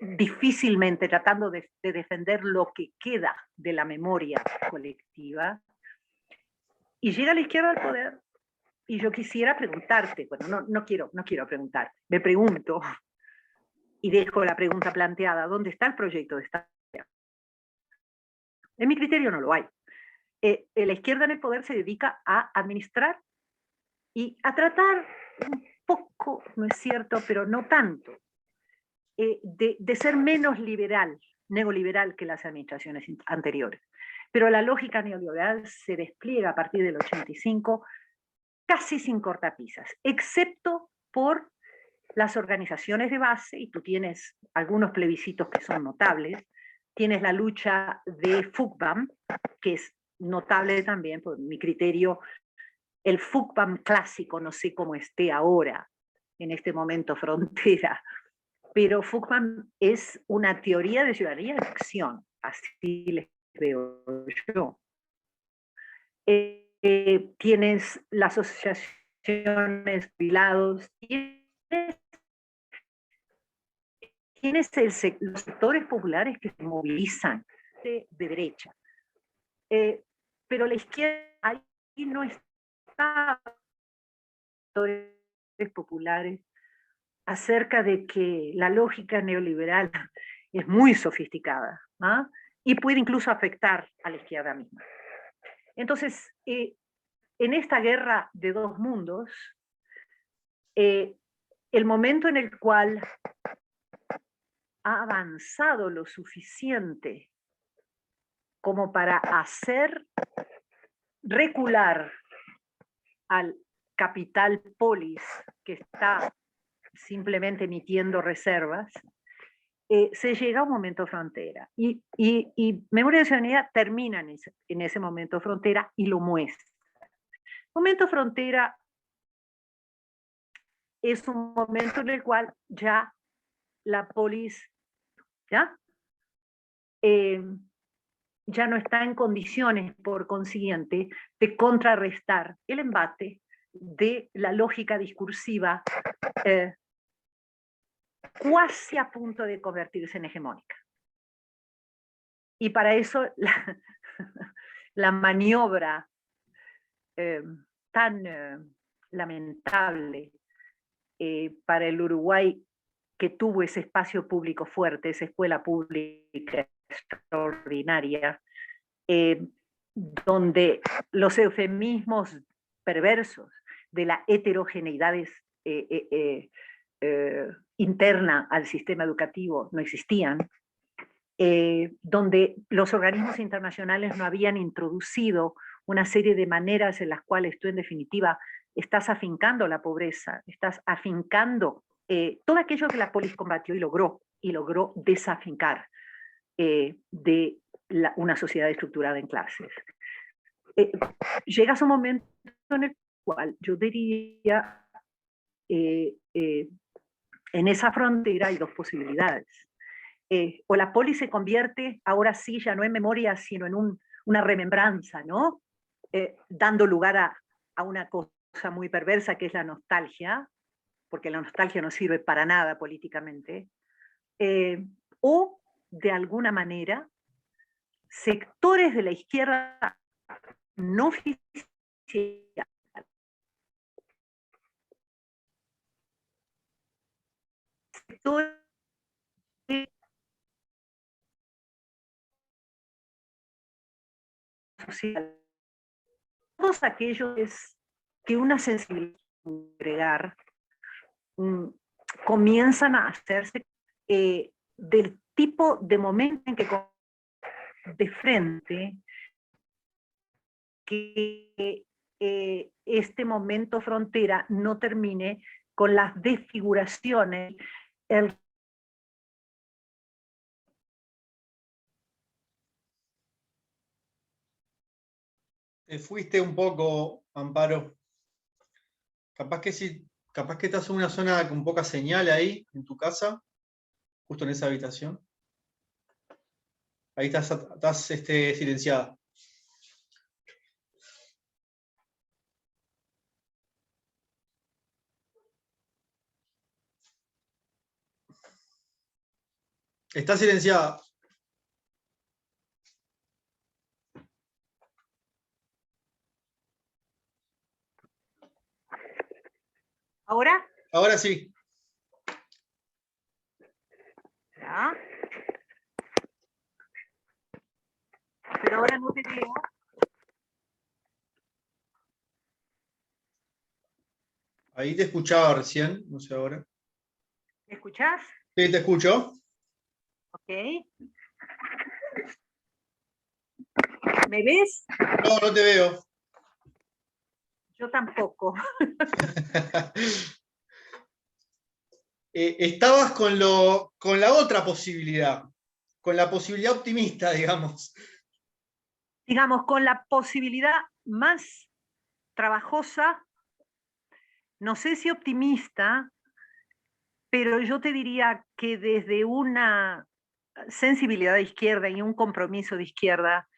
difícilmente tratando de defender lo que queda de la memoria colectiva, y llega la izquierda al poder, y yo quisiera preguntarte, bueno, no quiero preguntar, me pregunto, y dejo la pregunta planteada, ¿dónde está el proyecto de Estado? En mi criterio no lo hay. La izquierda en el poder se dedica a administrar y a tratar un poco, no es cierto, pero no tanto, de ser menos liberal, neoliberal que las administraciones anteriores. Pero la lógica neoliberal se despliega a partir del 85 casi sin cortapisas, excepto por las organizaciones de base, y tú tienes algunos plebiscitos que son notables. Tienes la lucha de FUCBAM, que es notable también, por mi criterio. El FUCBAM clásico, no sé cómo esté ahora, en este momento frontera, pero FUCBAM es una teoría de ciudadanía en acción, así les veo yo. Tienes las asociaciones jubilados, tienes los sectores populares que se movilizan de derecha. Pero la izquierda ahí no está, sectores populares, acerca de que la lógica neoliberal es muy sofisticada, ¿ah? Y puede incluso afectar a la izquierda misma. Entonces, en esta guerra de dos mundos, el momento en el cual ha avanzado lo suficiente como para hacer recular al capital polis que está simplemente emitiendo reservas, se llega a un momento frontera. Y Memoria de Ciudadanía termina en ese momento frontera y lo muestra. Momento frontera es un momento en el cual ya la polis ya no está en condiciones, por consiguiente, de contrarrestar el embate de la lógica discursiva casi a punto de convertirse en hegemónica. Y para eso la maniobra tan lamentable para el Uruguay, que tuvo ese espacio público fuerte, esa escuela pública extraordinaria, donde los eufemismos perversos de la heterogeneidad interna al sistema educativo no existían, donde los organismos internacionales no habían introducido una serie de maneras en las cuales tú, en definitiva, estás afincando la pobreza, estás afincando todo aquello que la polis combatió y logró desafincar de una sociedad estructurada en clases. Llegas a un momento en el cual yo diría, en esa frontera hay dos posibilidades. O la polis se convierte, ahora sí, ya no en memoria, sino en una remembranza, ¿no? Dando lugar a una cosa muy perversa que es la nostalgia, porque la nostalgia no sirve para nada políticamente, o de alguna manera sectores de la izquierda no oficial, sectores social, todos aquellos que una sensibilidad agregar comienzan a hacerse del tipo de momento en que de frente que este momento frontera no termine con las desfiguraciones, Te fuiste un poco, Amparo. Capaz que sí, capaz que estás en una zona con poca señal ahí, en tu casa, justo en esa habitación. Ahí estás silenciada. Está silenciada. ¿Ahora? Ahora sí. ¿Ya? Pero ahora no te veo. Ahí te escuchaba recién, no sé ahora. ¿Me escuchás? Sí, te escucho. Ok. ¿Me ves? No, no te veo. Yo tampoco. Estabas con la otra posibilidad, con la posibilidad optimista, digamos. Digamos, con la posibilidad más trabajosa, no sé si optimista, pero yo te diría que desde una sensibilidad de izquierda y un compromiso de izquierda,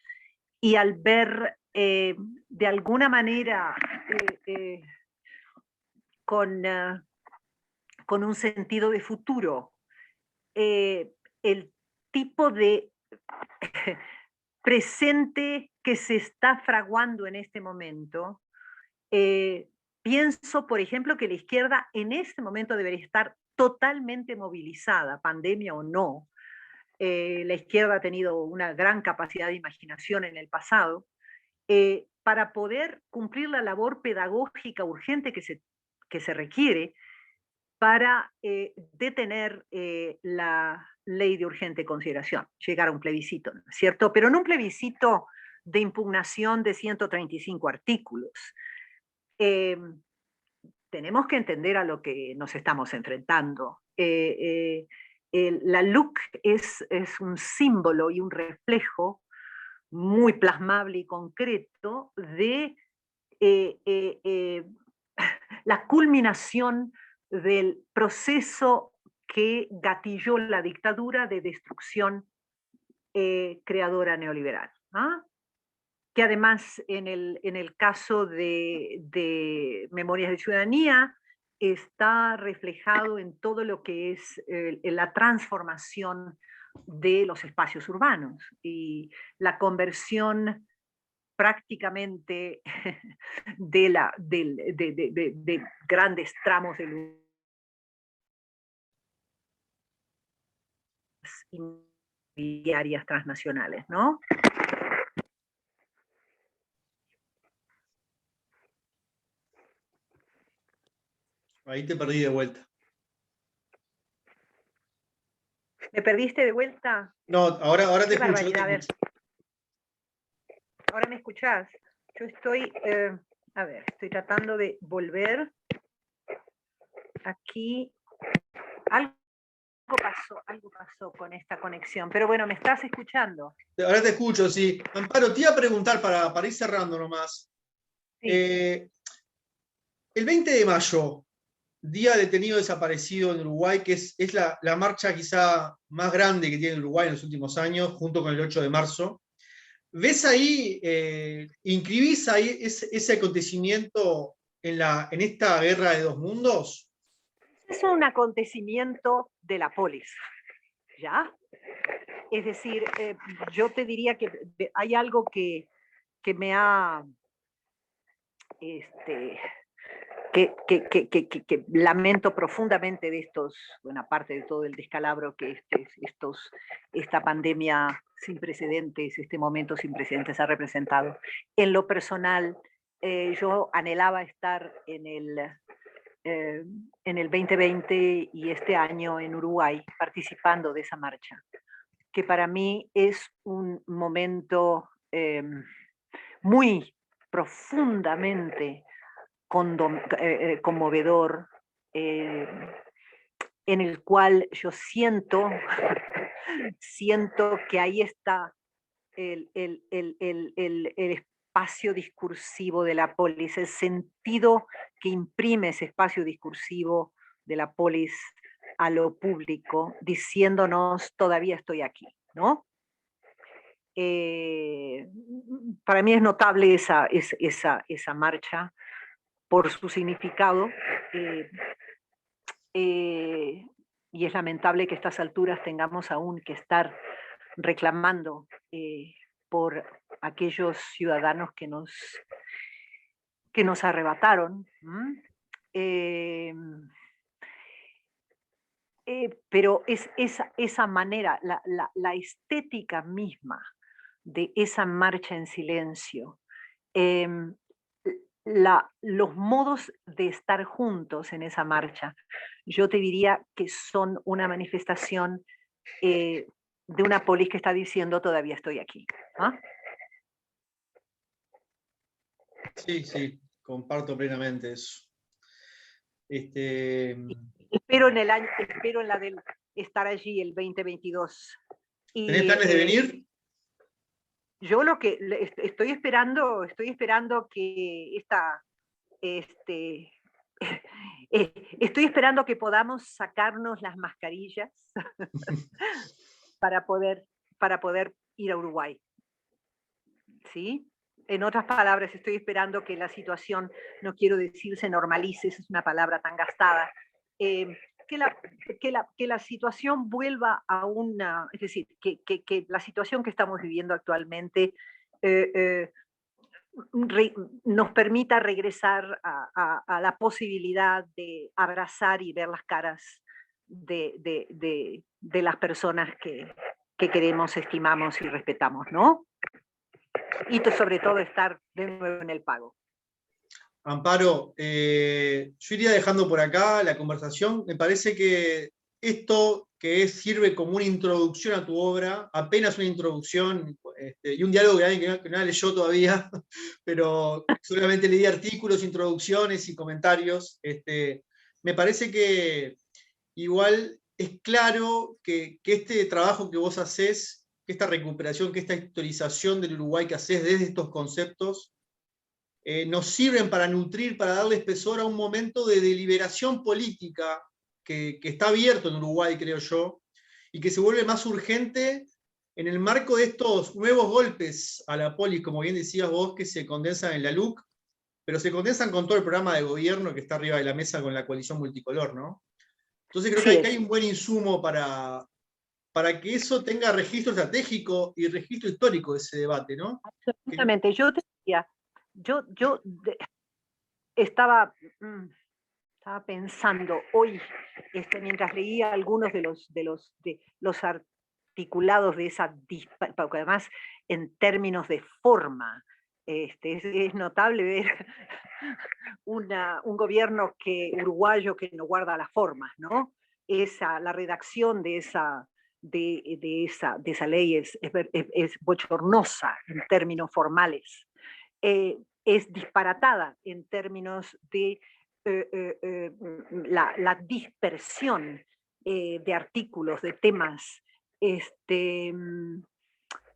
y al ver de alguna manera con, con un sentido de futuro, el tipo de presente que se está fraguando en este momento, pienso, por ejemplo, que la izquierda en este momento debería estar totalmente movilizada, pandemia o no. La izquierda ha tenido una gran capacidad de imaginación en el pasado, para poder cumplir la labor pedagógica urgente que se requiere para detener la ley de urgente consideración, llegar a un plebiscito, ¿no es cierto? Pero no un plebiscito de impugnación de 135 artículos. Eh, Tenemos que entender a lo que nos estamos enfrentando. La LUC es un símbolo y un reflejo muy plasmable y concreto de eh, eh, eh, la culminación del proceso que gatilló la dictadura de destrucción creadora neoliberal. ¿Ah? Que además en el caso de Memorias de Ciudadanía está reflejado en todo lo que es la transformación de los espacios urbanos y la conversión prácticamente de grandes tramos de inmobiliarias transnacionales, ¿no? Ahí te perdí de vuelta. ¿Me perdiste de vuelta? No, ahora te Qué escucho. barbaridad. Te A ver, escucho. ahora me escuchás. Yo estoy, a ver, estoy tratando de volver. Aquí algo pasó con esta conexión, pero bueno, ¿me estás escuchando? Ahora te escucho, sí. Amparo, te iba a preguntar para ir cerrando nomás. Sí. El 20 de mayo, Día Detenido Desaparecido en Uruguay, que es la marcha quizá más grande que tiene Uruguay en los últimos años, junto con el 8 de marzo. ¿Ves ahí, inscribís ahí ese acontecimiento en esta guerra de dos mundos? Es un acontecimiento de la polis, ¿ya? Es decir, yo te diría que hay algo que me ha, que lamento profundamente de estos, bueno, aparte de todo el descalabro que esta pandemia sin precedentes, este momento sin precedentes ha representado. En lo personal, yo anhelaba estar en el 2020 y este año en Uruguay participando de esa marcha, que para mí es un momento muy profundamente conmovedor, en el cual yo siento que ahí está el espacio discursivo de la polis, el sentido que imprime ese espacio discursivo de la polis a lo público, diciéndonos todavía estoy aquí, ¿no? Para mí es notable esa marcha por su significado, eh, es lamentable que a estas alturas tengamos aún que estar reclamando por aquellos ciudadanos que nos arrebataron. Pero es esa manera, la estética misma de esa marcha en silencio, em, los modos de estar juntos en esa marcha, yo te diría que son una manifestación de una polis que está diciendo todavía estoy aquí. ¿Ah? Sí, sí, comparto plenamente eso. Este, Espero en la del estar allí el 2022. ¿Tenés Y planes de venir? yo lo que estoy esperando que estoy esperando que podamos sacarnos las mascarillas para poder, para poder ir a Uruguay. ¿Sí? En otras palabras, estoy esperando que la situación, no quiero decir se normalice, esa es una palabra tan gastada, que la situación vuelva a una, es decir, que la situación que estamos viviendo actualmente eh, eh, nos permita regresar a la posibilidad de abrazar y ver las caras de las personas que queremos, estimamos y respetamos, ¿no? Y sobre todo estar de nuevo en el pago. Amparo, yo iría dejando por acá la conversación. Me parece que esto sirve como una introducción a tu obra, apenas una introducción, y un diálogo de alguien que no leyó todavía, pero solamente leí artículos, introducciones y comentarios. Me parece que igual es claro que este trabajo que vos hacés, que esta recuperación, que esta historización del Uruguay que hacés desde estos conceptos, nos sirven para nutrir, para darle espesor a un momento de deliberación política que está abierto en Uruguay, creo yo, y que se vuelve más urgente en el marco de estos nuevos golpes a la polis, como bien decías vos, que se condensan en la LUC, pero se condensan con todo el programa de gobierno que está arriba de la mesa con la coalición multicolor, ¿no? Entonces creo que hay un buen insumo para que eso tenga registro estratégico y registro histórico de ese debate, ¿no? Absolutamente. Yo te decía, estaba, pensando hoy, mientras leía algunos de los articulados de esa porque además en términos de forma, es notable ver un gobierno uruguayo que no guarda las formas, ¿no? La redacción de esa ley es bochornosa en términos formales, es disparatada en términos de la dispersión de artículos, de temas.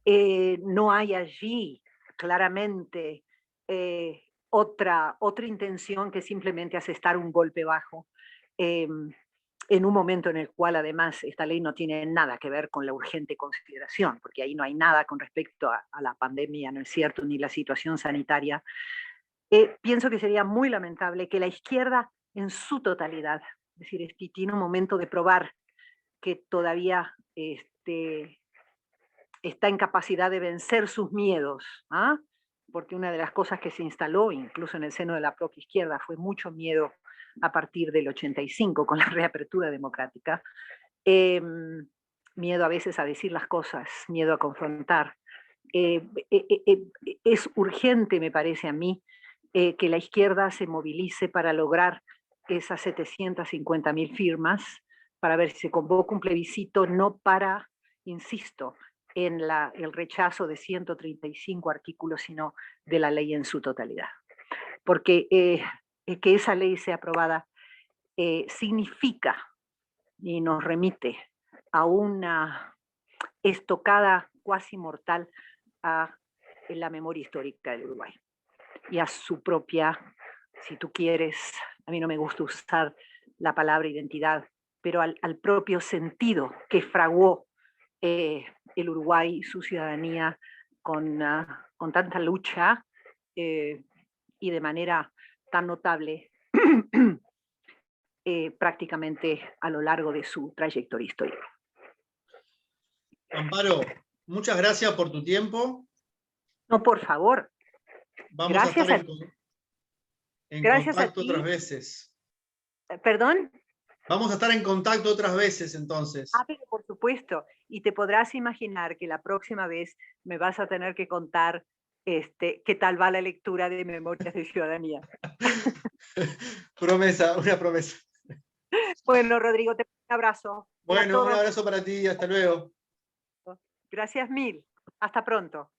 No hay allí claramente otra intención que simplemente asestar un golpe bajo en un momento en el cual además esta ley no tiene nada que ver con la urgente consideración, porque ahí no hay nada con respecto a la pandemia, ¿no es cierto?, ni la situación sanitaria. Pienso que sería muy lamentable que la izquierda en su totalidad, es decir, tiene un momento de probar que todavía está en capacidad de vencer sus miedos, ¿ah? Porque una de las cosas que se instaló, incluso en el seno de la propia izquierda, fue mucho miedo a partir del 85 con la reapertura democrática. Miedo a veces a decir las cosas, miedo a confrontar. Es urgente, me parece a mí, que la izquierda se movilice para lograr esas 750.000 firmas, para ver si se convoca un plebiscito, no para, insisto, en el rechazo de 135 artículos, sino de la ley en su totalidad. Porque que esa ley sea aprobada significa y nos remite a una estocada cuasi mortal a la memoria histórica del Uruguay y a su propia, si tú quieres, a mí no me gusta usar la palabra identidad, pero al propio sentido que fraguó el Uruguay y su ciudadanía con tanta lucha y de manera tan notable prácticamente a lo largo de su trayectoria histórica. Amparo, muchas gracias por tu tiempo. No, por favor. Vamos Gracias a estar en Gracias a contacto ti. otras veces. ¿Perdón? Vamos a estar en contacto otras veces, entonces. Pero por supuesto. Y te podrás imaginar que la próxima vez me vas a tener que contar qué tal va la lectura de Memorias de Ciudadanía. Promesa, una promesa. Bueno, Rodrigo, te mando un abrazo. Bueno, un abrazo para ti, hasta luego. Gracias mil. Hasta pronto.